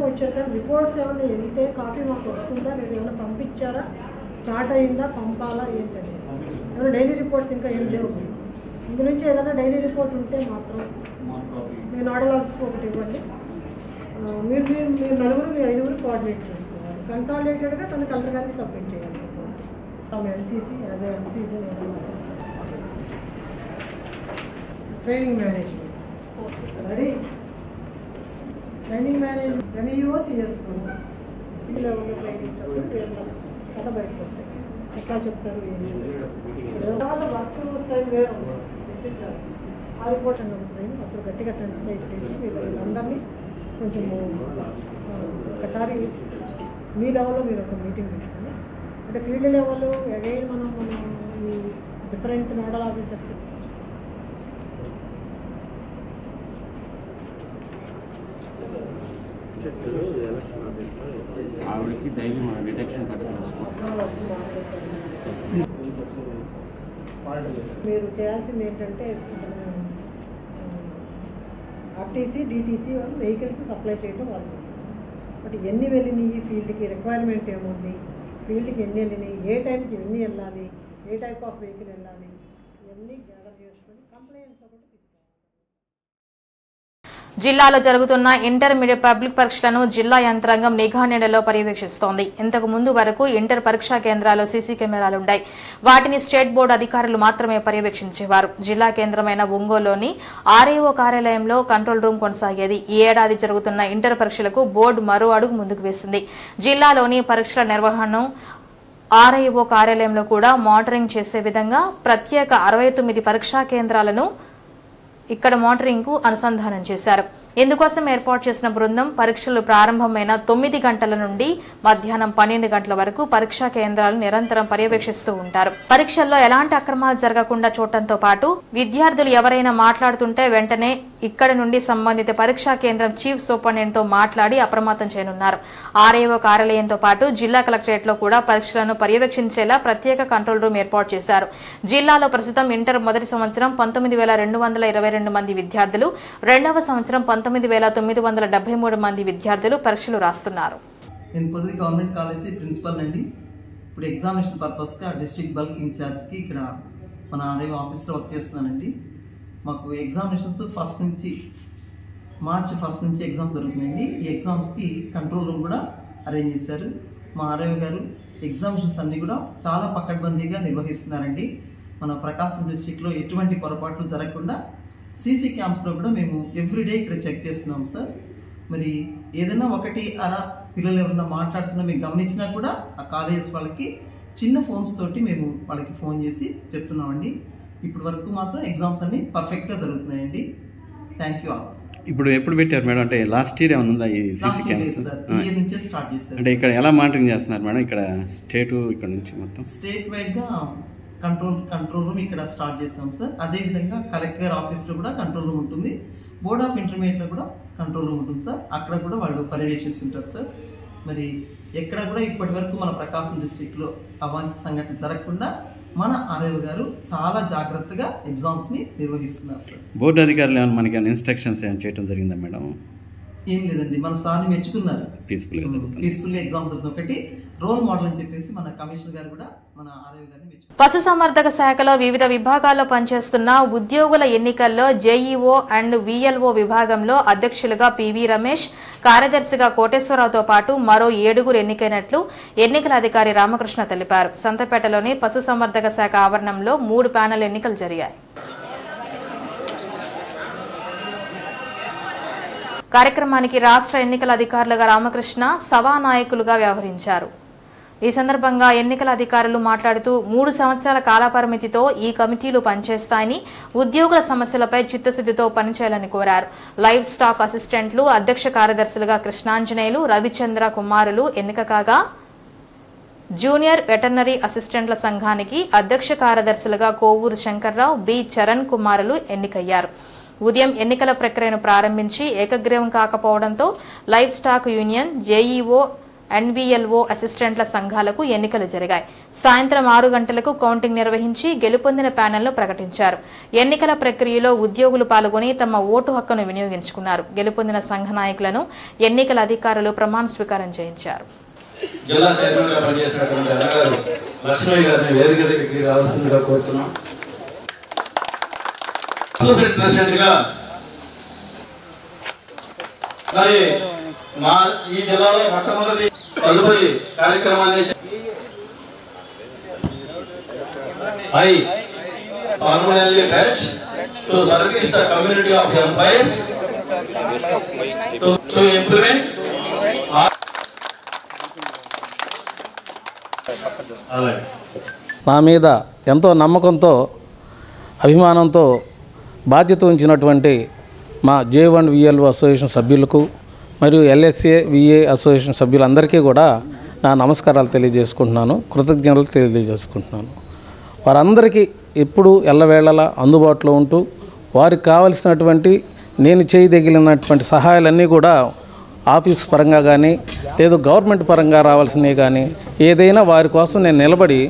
వచ్చాక రిపోర్ట్స్ ఏమైనా వెళ్తే కాపీ మాకు వస్తుందా, మీరు ఏమైనా పంపించారా, స్టార్ట్ అయిందా, పంపాలా ఏంటంటే ఏమైనా డైలీ రిపోర్ట్స్ ఇంకా ఏం లేవు. ఇందు నుంచి ఏదైనా డైలీ రిపోర్ట్ ఉంటే మాత్రం మీ నోడల్ ఆఫీస్కి ఒకటి ఇవ్వండి. మీరు నలుగురు, మీ 5 కోఆర్డినేట్ చేసుకోవాలి. కన్సాలిడేటెడ్గా తన కలెక్టర్ గారికి సబ్మిట్ చేయాలి. From MCC as MCC training management ready. Training management MEO CSO ఈ లెవెల్లో ట్రైనింగ్స్ కథ బయటకు వస్తాయి. ఎట్లా చెప్తారు తర్వాత వర్క్ స్టైల్ వేరు డిస్ట్రిక్ట్ ఆ రిపోర్ట్ అన్నప్పుడు అప్పుడు గట్టిగా సెన్సిటైజ్ చేసి వీళ్ళందరినీ కొంచెం ఒకసారి మీ లెవెల్లో మీరు ఒక మీటింగ్ పెట్టుకోండి. అంటే ఫీల్డ్ లెవెల్ అగైన్ మనం ఈ డిఫరెంట్ నోడల్ ఆఫీసర్స్ ఆవిడకి డైలీ మన డిటెక్షన్ మీరు చేయాల్సింది ఏంటంటే ఆర్టీసీ, డిటీసీ వెహికల్స్ సప్లై చేయడం వాళ్ళు చూస్తారు. బట్ ఎన్ని వెళ్ళినాయి, ఫీల్డ్కి రిక్వైర్మెంట్ ఏముంది, ఫీల్డ్కి ఎన్ని వెళ్ళినాయి, ఏ టైంకి ఎన్ని వెళ్ళాలి, ఏ టైప్ ఆఫ్ వెహికల్ వెళ్ళాలి, ఇవన్నీ గ్యాదర్ చేసుకొని కంప్లైంట్స్ ఒకటి తీసుకోవాలి. జిల్లాలో జరుగుతున్న ఇంటర్మీడియట్ పబ్లిక్ పరీక్షలను జిల్లా యంత్రాంగం నిఘా నీడలో పర్యవేక్షిస్తోంది. ఇంతకు ముందు వరకు ఇంటర్ పరీక్షా కేంద్రాల్లో సీసీ కెమెరాలుంటాయి. వాటిని స్టేట్ బోర్డు అధికారులు మాత్రమే పర్యవేక్షించేవారు. జిల్లా కేంద్రమైన ఒంగోలులోని ఆర్ఐఓ కార్యాలయంలో కంట్రోల్ రూమ్ కొనసాగేది. ఈ ఏడాది జరుగుతున్న ఇంటర్ పరీక్షలకు బోర్డు మరో అడుగు ముందుకు వేసింది. జిల్లాలోని పరీక్షల నిర్వహణను ఆర్ఐఓ కార్యాలయంలో కూడా మానిటరింగ్ చేసే విధంగా ప్రత్యేక 69 పరీక్షా కేంద్రాలను ఇక్కడ మానిటరింగ్ కు అనుసంధానం చేశారు. ఇందుకోసం ఏర్పాటు చేసిన బృందం పరీక్షలు ప్రారంభమైన 9 గంటల నుండి మధ్యాహ్నం 12 గంటల వరకు పరీక్షా కేంద్రాలను నిరంతరం పర్యవేక్షిస్తూ ఉంటారు. పరీక్షల్లో ఎలాంటి అక్రమాలు జరగకుండా చూడటంతో పాటు విద్యార్థులు ఎవరైనా మాట్లాడుతుంటే వెంటనే ఇక్కడ నుండి సంబంధిత పరీక్షా కేంద్రం చీఫ్ సూపరింటెండెంట్ తో మాట్లాడి అప్రమత్తం చేయనున్నారు. ఆర్ఐఓ కార్యాలయంతో పాటు జిల్లా కలెక్టరేట్ లో కూడా పరీక్షలను పర్యవేక్షించేలా ప్రత్యేక కంట్రోల్ రూమ్ ఏర్పాటు చేశారు. జిల్లాలో ప్రస్తుతం ఇంటర్ మొదటి సంవత్సరం 19,222 మంది విద్యార్థులు, రెండవ సంవత్సరం 19,973 మంది విద్యార్థులు పరీక్షలు రాస్తున్నారు. నేను పొద్దున గవర్నమెంట్ కాలేజీ ప్రిన్సిపల్ అండి. ఇప్పుడు ఎగ్జామినేషన్ పర్పస్గా డిస్ట్రిక్ట్ బల్క్ ఇన్ఛార్జ్కి ఇక్కడ మన ఆర్ఐఓ ఆఫీస్లో వర్క్ చేస్తున్నానండి. మాకు ఎగ్జామినేషన్స్ మార్చి 1 నుంచి ఎగ్జామ్ జరుగుతుందండి. ఈ ఎగ్జామ్స్కి కంట్రోల్ రూమ్ కూడా అరేంజ్ చేశారు. మా ఆర్ఐఓ గారు ఎగ్జామినేషన్స్ అన్నీ కూడా చాలా పకడ్బందీగా నిర్వహిస్తున్నారండి. మన ప్రకాశం డిస్ట్రిక్ట్లో ఎటువంటి పొరపాట్లు జరగకుండా సీసీ క్యామ్స్లో కూడా మేము ఎవ్రీడే ఇక్కడ చెక్ చేస్తున్నాం సార్. మరి ఏదైనా ఒకటి అలా పిల్లలు ఎవరన్నా మాట్లాడుతున్నా మేము గమనించినా కూడా ఆ కాలేజెస్ వాళ్ళకి చిన్న ఫోన్స్ తోటి మేము వాళ్ళకి ఫోన్ చేసి చెప్తున్నామండి. ఇప్పటి వరకు మాత్రం ఎగ్జామ్స్ అన్ని పర్ఫెక్ట్గా జరుగుతున్నాయండి. Thank you all. ఇప్పుడు ఎప్పుడు పెట్టారు మేడం? అంటే లాస్ట్ ఇయర్ ఏమైనా ఉందా ఈ సీసీ క్యామ్స్? ఇయర్ నుంచే స్టార్ట్ చేస్తారు. అంటే ఇక్కడ ఎలా మానిటరింగ్ చేస్తున్నారు మేడం? ఇక్కడ స్టేట్ ఇక్కడ నుంచి మొత్తం స్టేట్ వైడ్గా కంట్రోల్ రూమ్ ఇక్కడ స్టార్ట్ చేసాం సార్. అదేవిధంగా కలెక్టర్ ఆఫీస్లో కూడా కంట్రోల్ రూమ్ ఉంటుంది. బోర్డ్ ఆఫ్ ఇంటర్మీడియట్లో కూడా కంట్రోల్ రూమ్ ఉంటుంది సార్. అక్కడ కూడా వాళ్ళు పర్యవేక్షిస్తుంటారు సార్. మరి ఎక్కడ కూడా ఇప్పటి వరకు మన ప్రకాశం డిస్ట్రిక్ట్లో అవాంఛిత సంఘటన జరగకుండా మన ఆర్ఐ గారు చాలా జాగ్రత్తగా ఎగ్జామ్స్ని నిర్వహిస్తున్నారు సార్. బోర్డు అధికారులు ఏమైనా మనకి ఇన్స్ట్రక్షన్స్ ఏమైనా చేయడం జరిగిందా మేడం? ఏం లేదండి, మన సార్ని మెచ్చుకున్నారు. పీస్ఫుల్గా ఎగ్జామ్ జరుగుతుంది. ఒకటి రోల్ మోడల్ అని చెప్పేసి మన కమిషనర్ గారు కూడా మన ఆర్ఐ గారిని మెచ్చుకున్నారు. పశుసంవర్ధక శాఖలో వివిధ విభాగాల్లో పనిచేస్తున్న ఉద్యోగుల ఎన్నికల్లో జేఈఓ అండ్ విఎల్ఓ విభాగంలో అధ్యక్షులుగా పివి రమేష్, కార్యదర్శిగా కోటేశ్వరరావుతో పాటు మరో 7 ఎన్నికైనట్లు ఎన్నికల అధికారి రామకృష్ణ తెలిపారు. సంతపేటలోని పశుసంవర్ధక శాఖ ఆవరణంలో 3 ప్యానెల్ ఎన్నికలు జరిగాయి. కార్యక్రమానికి రాష్ట్ర ఎన్నికల అధికారులుగా రామకృష్ణ సభానాయకులుగా వ్యవహరించారు. ఈ సందర్భంగా ఎన్నికల అధికారులు మాట్లాడుతూ 3 సంవత్సరాల కాలపరిమితితో ఈ కమిటీలు పనిచేస్తాయని, ఉద్యోగుల సమస్యలపై చిత్తశుద్ధితో పనిచేయాలని కోరారు. లైవ్ స్టాక్ అసిస్టెంట్లు, అధ్యక్ష కార్యదర్శులుగా కృష్ణాంజనేయులు, రవిచంద్ర కుమారులు ఎన్నిక కాగా, జూనియర్ వెటర్నరీ అసిస్టెంట్ల సంఘానికి అధ్యక్ష కార్యదర్శులుగా కోవూరు శంకర్రావు, బి చరణ్ కుమారులు ఎన్నికయ్యారు. ఉదయం ఎన్నికల ప్రక్రియను ప్రారంభించి ఏకగ్రీవం కాకపోవడంతో లైవ్ స్టాక్ యూనియన్, జేఈఓ, ఎన్విఎల్ఓ అసిస్టెంట్ల సంఘాలకు ఎన్నికలు జరిగాయి. సాయంత్రం 6 గంటలకు కౌంటింగ్ నిర్వహించి గెలుపొందిన ప్యానెల్ను ప్రకటించారు. ఎన్నికల ప్రక్రియలో ఉద్యోగులు పాల్గొని తమ ఓటు హక్కును వినియోగించుకున్నారు. గెలుపొందిన సంఘ నాయకులను ఎన్నికల అధికారులు ప్రమాణ స్వీకారం చేయించారు. జిల్లా చైర్మన్గా పనిచేసినటువంటి అన్నగారు లక్ష్మయ్య గారిని వేదిక దగ్గరికి రావాల్సిందిగా కోరుతున్నాం. అసోసియేట్ ప్రెసిడెంట్ గా మరి మా ఈ జిల్లాలో మొట్టమొదటి తదుపరి కార్యక్రమాన్ని I formally pledge to service the community of employees to implement నా మీద ఎంతో నమ్మకంతో అభిమానంతో బాధ్యత ఉంచినటువంటి మా J1 విఎల్ఓ అసోసియేషన్ సభ్యులకు మరియు LSA విఏ అసోసియేషన్ సభ్యులందరికీ కూడా నా నమస్కారాలు తెలియజేసుకుంటున్నాను, కృతజ్ఞతలు తెలియజేసుకుంటున్నాను. వారందరికీ ఎప్పుడు ఎల్లవేళలా అందుబాటులో ఉంటూ వారికి కావలసినటువంటి నేను చేయదగినటువంటి సహాయాలన్నీ కూడా ఆఫీస్ పరంగా కానీ లేదు గవర్నమెంట్ పరంగా రావాల్సినవి కానీ ఏదైనా వారి కోసం నేను నిలబడి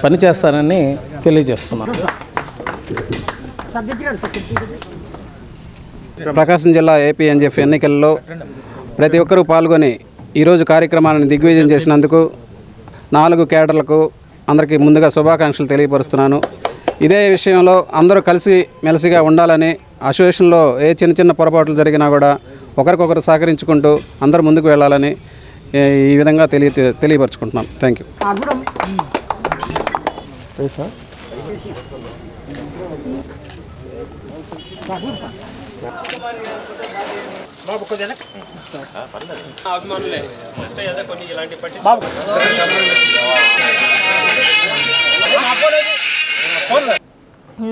పనిచేస్తానని తెలియజేస్తున్నాను. ప్రకాశం జిల్లా APNGF ఎన్నికల్లో ప్రతి ఒక్కరూ పాల్గొని ఈరోజు కార్యక్రమాలను దిగ్విజయం చేసినందుకు 4 కేడర్లకు అందరికీ ముందుగా శుభాకాంక్షలు తెలియపరుస్తున్నాను. ఇదే విషయంలో అందరూ కలిసి మెలిసిగా ఉండాలని, అసోసియేషన్లో ఏ చిన్న పొరపాట్లు జరిగినా కూడా ఒకరికొకరు సహకరించుకుంటూ అందరూ ముందుకు వెళ్ళాలని ఈ విధంగా తెలియపరుచుకుంటున్నాను. Thank you.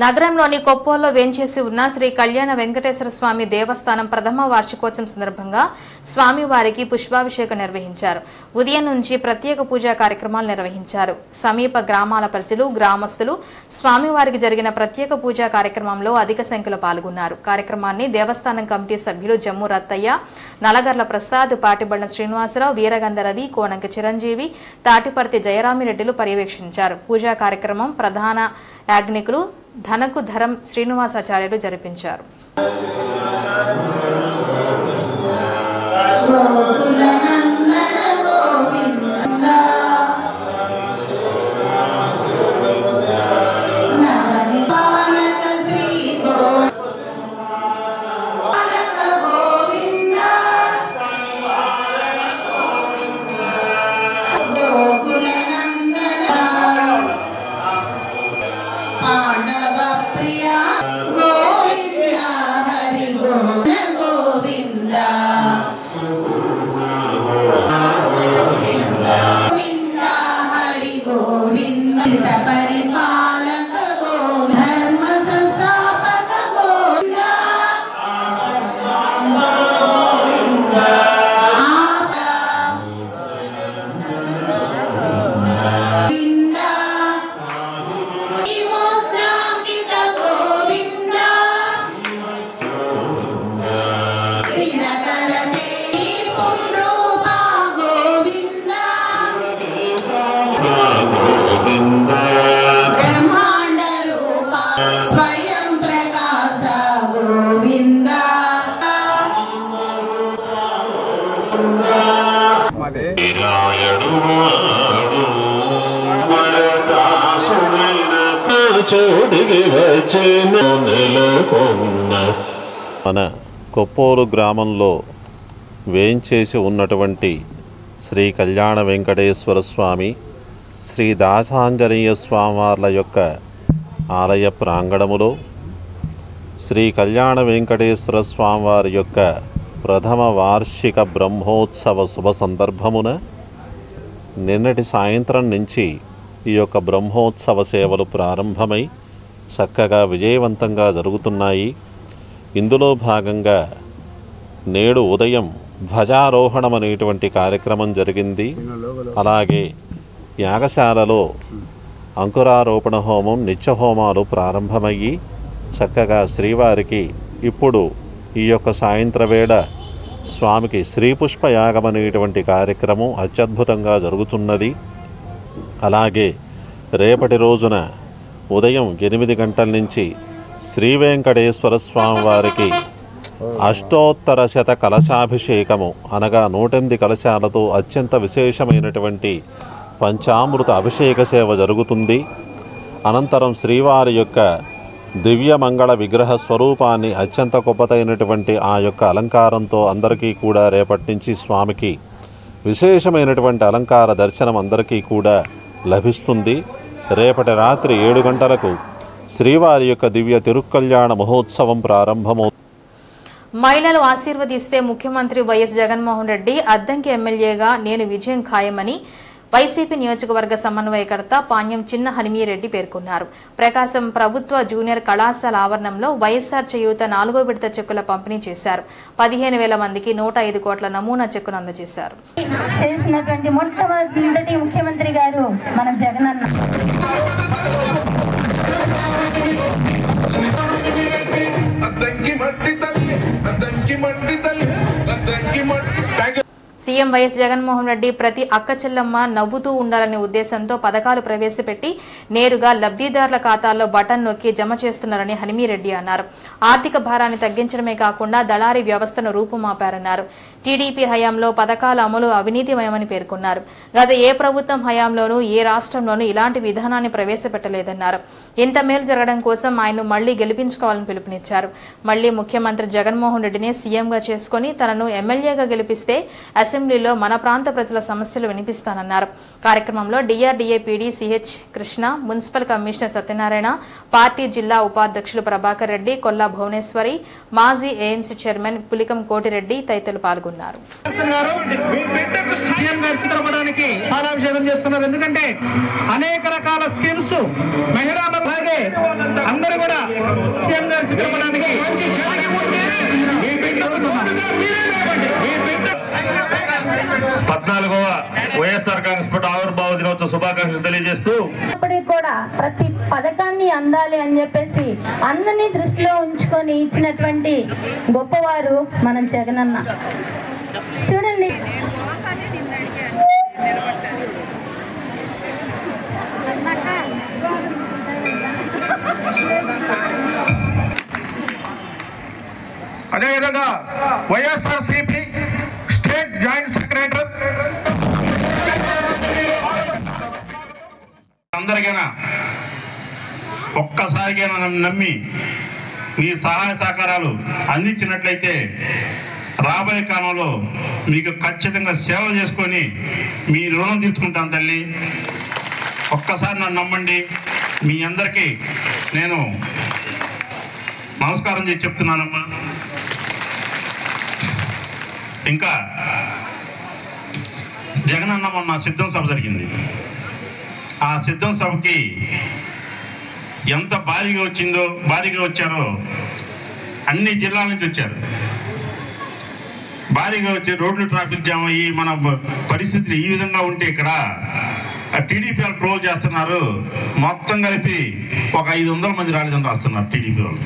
నగరంలోని కొప్పోల్లో వేంచేసి ఉన్న శ్రీ కళ్యాణ వెంకటేశ్వర స్వామి దేవస్థానం ప్రథమ వార్షికోత్సవం సందర్భంగా స్వామివారికి పుష్పాభిషేకం నిర్వహించారు. ఉదయం నుంచి ప్రత్యేక పూజా కార్యక్రమాలు నిర్వహించారు. సమీప గ్రామాల ప్రజలు, గ్రామస్తులు స్వామివారికి జరిగిన ప్రత్యేక పూజా కార్యక్రమంలో అధిక సంఖ్యలో పాల్గొన్నారు. కార్యక్రమాన్ని దేవస్థానం కమిటీ సభ్యులు జమ్ము రత్తయ్య, నలగర్ల ప్రసాద్, పాటిబళ్ళ శ్రీనివాసరావు, వీరగంధ రవి, కోనంక చిరంజీవి, తాటిపర్తి జయరామిరెడ్డిలు పర్యవేక్షించారు. పూజా కార్యక్రమం ప్రధాన యాజ్ఞికులు ధనకు ధరం శ్రీనివాసాచార్యులు జరిపించారు. గోవింద హరి గోవింద మన కొప్పోలు గ్రామంలో వేంచేసి ఉన్నటువంటి శ్రీ కళ్యాణ వెంకటేశ్వర స్వామి శ్రీ దాసాంజనేయ స్వామివార్ల యొక్క ఆలయ ప్రాంగణములో శ్రీ కళ్యాణ వెంకటేశ్వర స్వామివారి యొక్క ప్రథమ వార్షిక బ్రహ్మోత్సవ శుభ సందర్భమున నిన్నటి సాయంత్రం నుంచి ఈ యొక్క బ్రహ్మోత్సవ సేవలు ప్రారంభమై చక్కగా విజయవంతంగా జరుగుతున్నాయి. ఇందులో భాగంగా నేడు ఉదయం ధ్వజారోహణం అనేటువంటి కార్యక్రమం జరిగింది. అలాగే యాగశాలలో అంకురారోపణ హోమం, నిత్యహోమాలు ప్రారంభమయ్యి చక్కగా శ్రీవారికి ఇప్పుడు ఈ యొక్క సాయంత్రవేళ స్వామికి శ్రీపుష్ప యాగం అనేటువంటి కార్యక్రమం అత్యద్భుతంగా జరుగుతున్నది. అలాగే రేపటి రోజున ఉదయం 8 గంటల నుంచి శ్రీ వెంకటేశ్వర స్వామి వారికి అష్టోత్తర శత కలశాభిషేకము అనగా 108 కలశాలతో అత్యంత విశేషమైనటువంటి పంచామృత అభిషేక సేవ జరుగుతుంది. అనంతరం శ్రీవారి యొక్క దివ్యమంగళ విగ్రహ స్వరూపాన్ని అత్యంత గొప్పతైనటువంటి ఆ యొక్క అలంకారంతో అందరికీ కూడా రేపటి నుంచి స్వామికి విశేషమైనటువంటి అలంకార దర్శనం అందరికీ కూడా లభిస్తుంది. రేపటి రాత్రి 7 గంటలకు శ్రీవారి యొక్క దివ్య తిరుకల్యాణ మహోత్సవం ప్రారంభమవుతుంది. మహిళలు ఆశీర్వదిస్తే ముఖ్యమంత్రి వైఎస్ జగన్మోహన్ రెడ్డి అద్దంకి ఎమ్మెల్యేగా నేను విజయం ఖాయమని వైసీపీ నియోజకవర్గ సమన్వయకర్త పాణ్యం చిన్న హనుమీరెడ్డి పేర్కొన్నారు. ప్రకాశం ప్రభుత్వ జూనియర్ కళాశాల ఆవరణంలో వైఎస్ఆర్ చేయూత 4వ విడత చెక్కుల పంపిణీ చేశారు. 15,000 మందికి 105 కోట్ల నమూనా చెక్కును అందజేశారు. చేసినటువంటి మొట్టమొదటి ముఖ్యమంత్రి గారు మన జగనన్న. సీఎం వైఎస్ జగన్మోహన్ రెడ్డి ప్రతి అక్క చెల్లమ్మ నవ్వుతూ ఉండాలనే ఉద్దేశంతో పథకాలు ప్రవేశపెట్టి నేరుగా లబ్ధిదారుల ఖాతాల్లో బటన్ నొక్కి జమ చేస్తున్నారని హనుమీరెడ్డి అన్నారు. ఆర్థిక భారాన్ని తగ్గించడమే కాకుండా దళారీ వ్యవస్థను రూపుమాపారన్నారు. టీడీపీ హయాంలో పథకాల అమలు అవినీతిమయమని పేర్కొన్నారు. గత ఏ ప్రభుత్వం హయాంలోనూ ఏ రాష్ట్రంలోనూ ఇలాంటి విధానాన్ని ప్రవేశపెట్టలేదన్నారు. ఇంత మేలు జరగడం కోసం ఆయన్ను మళ్లీ గెలిపించుకోవాలని పిలుపునిచ్చారు. మళ్లీ ముఖ్యమంత్రి జగన్మోహన్ రెడ్డిని సీఎంగా చేసుకుని తనను ఎమ్మెల్యేగా గెలిపిస్తే అసెంబ్లీలో మన ప్రాంత ప్రజల సమస్యలు వినిపిస్తానన్నారు. కార్యక్రమంలో DRDA PD CH Krishna, municipal commissioner Satyanarayana, party జిల్లా ఉపాధ్యక్షులు ప్రభాకర్ రెడ్డి, కొల్లా భువనేశ్వరి, మాజీ ఏఎంసీ చైర్మన్ పులికం కోటిరెడ్డి తదితరులు పాల్గొన్నారు. ఎందుకంటే అనేక రకాల స్కీమ్స్ మహిళలలాగే అందరూ కూడా సీఎం గారి చిత్రపటానికి 14వ వైఎస్ఆర్ కాంగ్రెస్ పార్టీ ఆవిర్భావ దినోత్సవ శుభాకాంక్షలు తెలియజేస్తూ కూడా ప్రతి పథకాన్ని అందాలి అని చెప్పేసి అందరినీ దృష్టిలో ఉంచుకొని ఇచ్చినటువంటి గొప్పవారు మన జగనన్న. చూడండి, అదేవిధంగా వైఎస్ఆర్సీపీ స్టేట్ జాయింట్ సెక్రటరీ అందరికైనా ఒక్కసారికైనా నమ్మి మీ సహాయ సహకారాలు అందించినట్లయితే రాబోయే కాలంలో మీకు ఖచ్చితంగా సేవ చేసుకొని మీ రుణం తీర్చుకుంటాను తల్లి. ఒక్కసారి నన్ను నమ్మండి. మీ అందరికీ నేను నమస్కారం చేసి చెప్తున్నానమ్మా. ఇంకా జగనన్న మొన్న సిద్ధం సభ జరిగింది. ఆ సిద్ధం సభకి ఎంత భారీగా వచ్చారో అన్ని జిల్లాల నుంచి వచ్చారు. భారీగా వచ్చి రోడ్లు ట్రాఫిక్ జామ్ అయ్యి మన పరిస్థితులు ఈ విధంగా ఉంటే ఇక్కడ టీడీపీ వాళ్ళు ట్రోల్ చేస్తున్నారు. మొత్తం కలిపి ఒక 500 మంది రాలేదని రాస్తున్నారు టీడీపీ వాళ్ళు.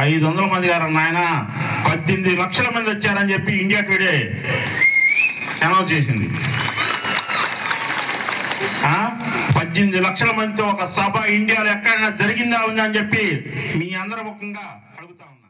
500 మంది గారు నాయన 18 లక్షల మంది వచ్చారని చెప్పి ఇండియా టుడే అనౌన్స్ చేసింది. 18 లక్షల మందితో ఒక సభ ఇండియాలో ఎక్కడైనా జరిగిందా ఉందా అని చెప్పి మీ అందరి ముఖంగా అడుగుతా ఉన్నా.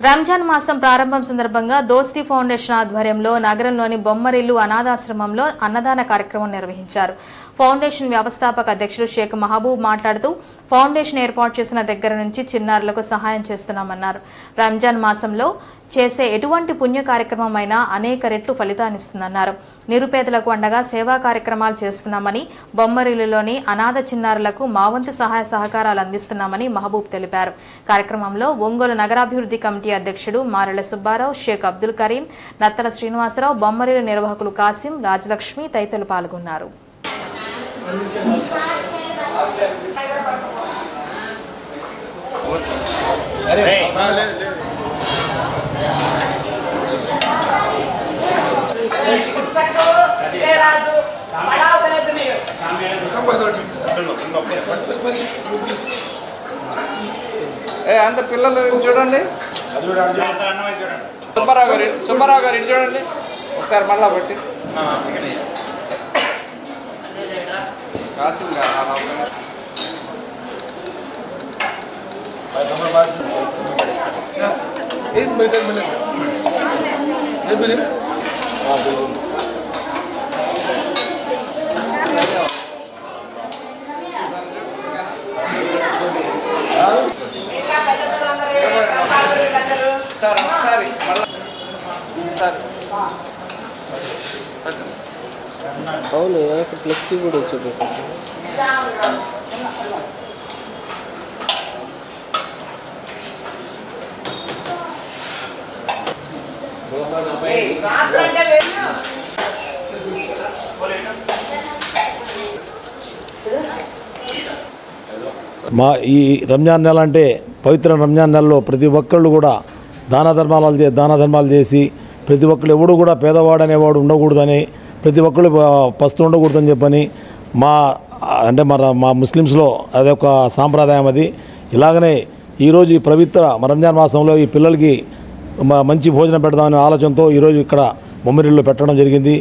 రంజాన్ మాసం ప్రారంభం సందర్భంగా దోస్తీ ఫౌండేషన్ ఆధ్వర్యంలో నగరంలోని బొమ్మరిల్లు అనాథాశ్రమంలో అన్నదాన కార్యక్రమం నిర్వహించారు. ఫౌండేషన్ వ్యవస్థాపక అధ్యక్షుడు షేక్ మహబూబ్ మాట్లాడుతూ ఫౌండేషన్ ఏర్పాటు చేసిన దగ్గర నుంచి చిన్నారులకు సహాయం చేస్తున్నామన్నారు. రంజాన్ మాసంలో చేసే ఎటువంటి పుణ్య కార్యక్రమమైనా అనేక రెట్లు ఫలితాన్నిస్తుందన్నారు. నిరుపేదలకు అండగా సేవా కార్యక్రమాలు చేస్తున్నామని, బొమ్మరిల్లులోని అనాథ చిన్నారులకు మా వంతు సహాయ సహకారాలు అందిస్తున్నామని మహబూబ్ తెలిపారు. కార్యక్రమంలో ఒంగోలు నగరాభివృద్ధి కమిటీ అధ్యక్షుడు మారెల సుబ్బారావు, షేక్ అబ్దుల్ కరీం, నత్తల శ్రీనివాసరావు, బొమ్మరిల్లు నిర్వాహకులు కాసిం, రాజలక్ష్మి తదితరులు పాల్గొన్నారు. అంత పిల్లలు చూడండి, సుబ్బారావు గారు ఇటు చూడండి ఒకసారి మళ్ళా బట్టి సార్ ఒకసారి అవును ఫ్లెక్సీ కూడా వచ్చేది. మా ఈ రంజాన్ నెల అంటే పవిత్ర రంజాన్ నెలలో ప్రతి ఒక్కళ్ళు కూడా దాన ధర్మాలు చేసి ప్రతి ఒక్కళ్ళు ఎవడు కూడా పేదవాడు అనేవాడు ఉండకూడదని, ప్రతి ఒక్కళ్ళు పస్తు ఉండకూడదని చెప్పని మా ముస్లిమ్స్లో అదొక సాంప్రదాయం. అది ఇలాగనే ఈరోజు ఈ పవిత్ర రంజాన్ మాసంలో ఈ పిల్లలకి మంచి భోజనం పెడదామనే ఆలోచనతో ఈరోజు ఇక్కడ బొమ్మరిల్లు పెట్టడం జరిగింది.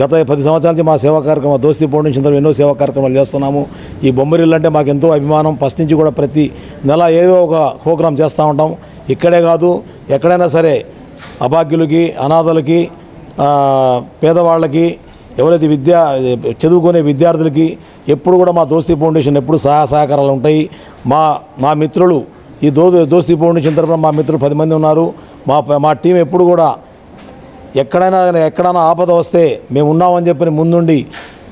గత 10 సంవత్సరాల నుంచి మా సేవా కార్యక్రమం దోస్తీ ఫౌండేషన్ ద్వారా ఎన్నో సేవా కార్యక్రమాలు చేస్తున్నాము. ఈ బొమ్మరిల్లు అంటే మాకు ఎంతో అభిమానం. ఫస్ట్ నుంచి కూడా ప్రతి నెల ఏదో ఒక ప్రోగ్రాం చేస్తూ ఉంటాం. ఇక్కడే కాదు ఎక్కడైనా సరే అభాగ్యులకి, అనాథలకి, పేదవాళ్ళకి, ఎవరైతే చదువుకునే విద్యార్థులకి ఎప్పుడు కూడా మా దోస్తీ ఫౌండేషన్ ఎప్పుడు సహకారాలు ఉంటాయి. మా మిత్రులు ఈ దోస్తీ ఫౌండేషన్ తరఫున మా మిత్రులు 10 మంది ఉన్నారు. మా టీం ఎప్పుడు కూడా ఎక్కడైనా ఆపద వస్తే మేము ఉన్నామని చెప్పని ముందుండి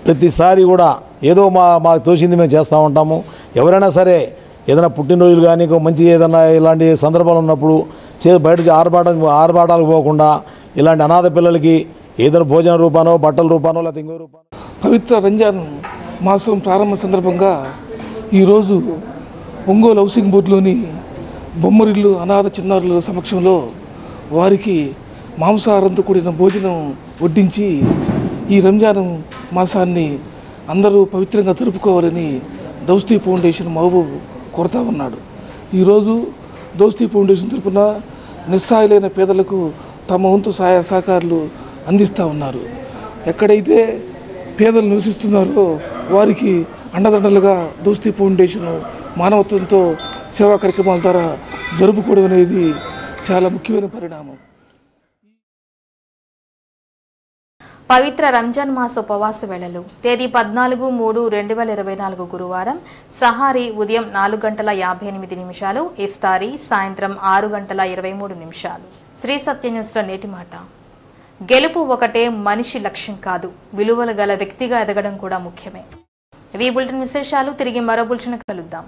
ప్రతిసారి కూడా ఏదో మాకు తోచింది మేము చేస్తూ ఉంటాము. ఎవరైనా సరే ఏదైనా పుట్టినరోజులు కానీ మంచి ఏదైనా ఇలాంటి సందర్భాలు ఉన్నప్పుడు బయట ఆర్భాటాలకు పోకుండా ఇలాంటి అనాథ పిల్లలకి ఏదైనా భోజన రూపానో, బట్టల రూపానో, లేకపోతే ఇంకో రూపానో. పవిత్ర రంజాన్ మాసం ప్రారంభ సందర్భంగా ఈరోజు ఒంగోలు హౌసింగ్ బోర్డులోని బొమ్మరిల్లు అనాథ చిన్నారుల సమక్షంలో వారికి మాంసాహారంతో కూడిన భోజనం వడ్డించి ఈ రంజాన్ మాసాన్ని అందరూ పవిత్రంగా జరుపుకోవాలని దోస్తీ ఫౌండేషన్ మహబూబ్ కోరుతా ఉన్నాడు. ఈరోజు దోస్తీ ఫౌండేషన్ తరఫున నిస్సహాయులైన పేదలకు తమ వంతు సహాయ సహకారాలు అందిస్తూ ఉన్నారు. ఎక్కడైతే పేదలు నివసిస్తున్నారో వారికి అండదండలుగా దోస్తీ ఫౌండేషన్ మానవత్వంతో సేవా కార్యక్రమాల ద్వారా జరుపుకోవడం అనేది చాలా ముఖ్యమైన పరిణామం. పవిత్ర రంజాన్ మాస ఉపవాస వేళలు తేదీ 14/3/2024 గురువారం సహారీ ఉదయం 4:58, ఇఫ్తారీ సాయంత్రం 6:23. శ్రీ సత్య న్యూస్లో నేటి మాట. గెలుపు ఒకటే మనిషి లక్ష్యం కాదు, విలువలు గల వ్యక్తిగా ఎదగడం కూడా ముఖ్యమే. ఇవి బులెటిన్ విశేషాలు. తిరిగి మరో బులెటిన్ కలుద్దాం.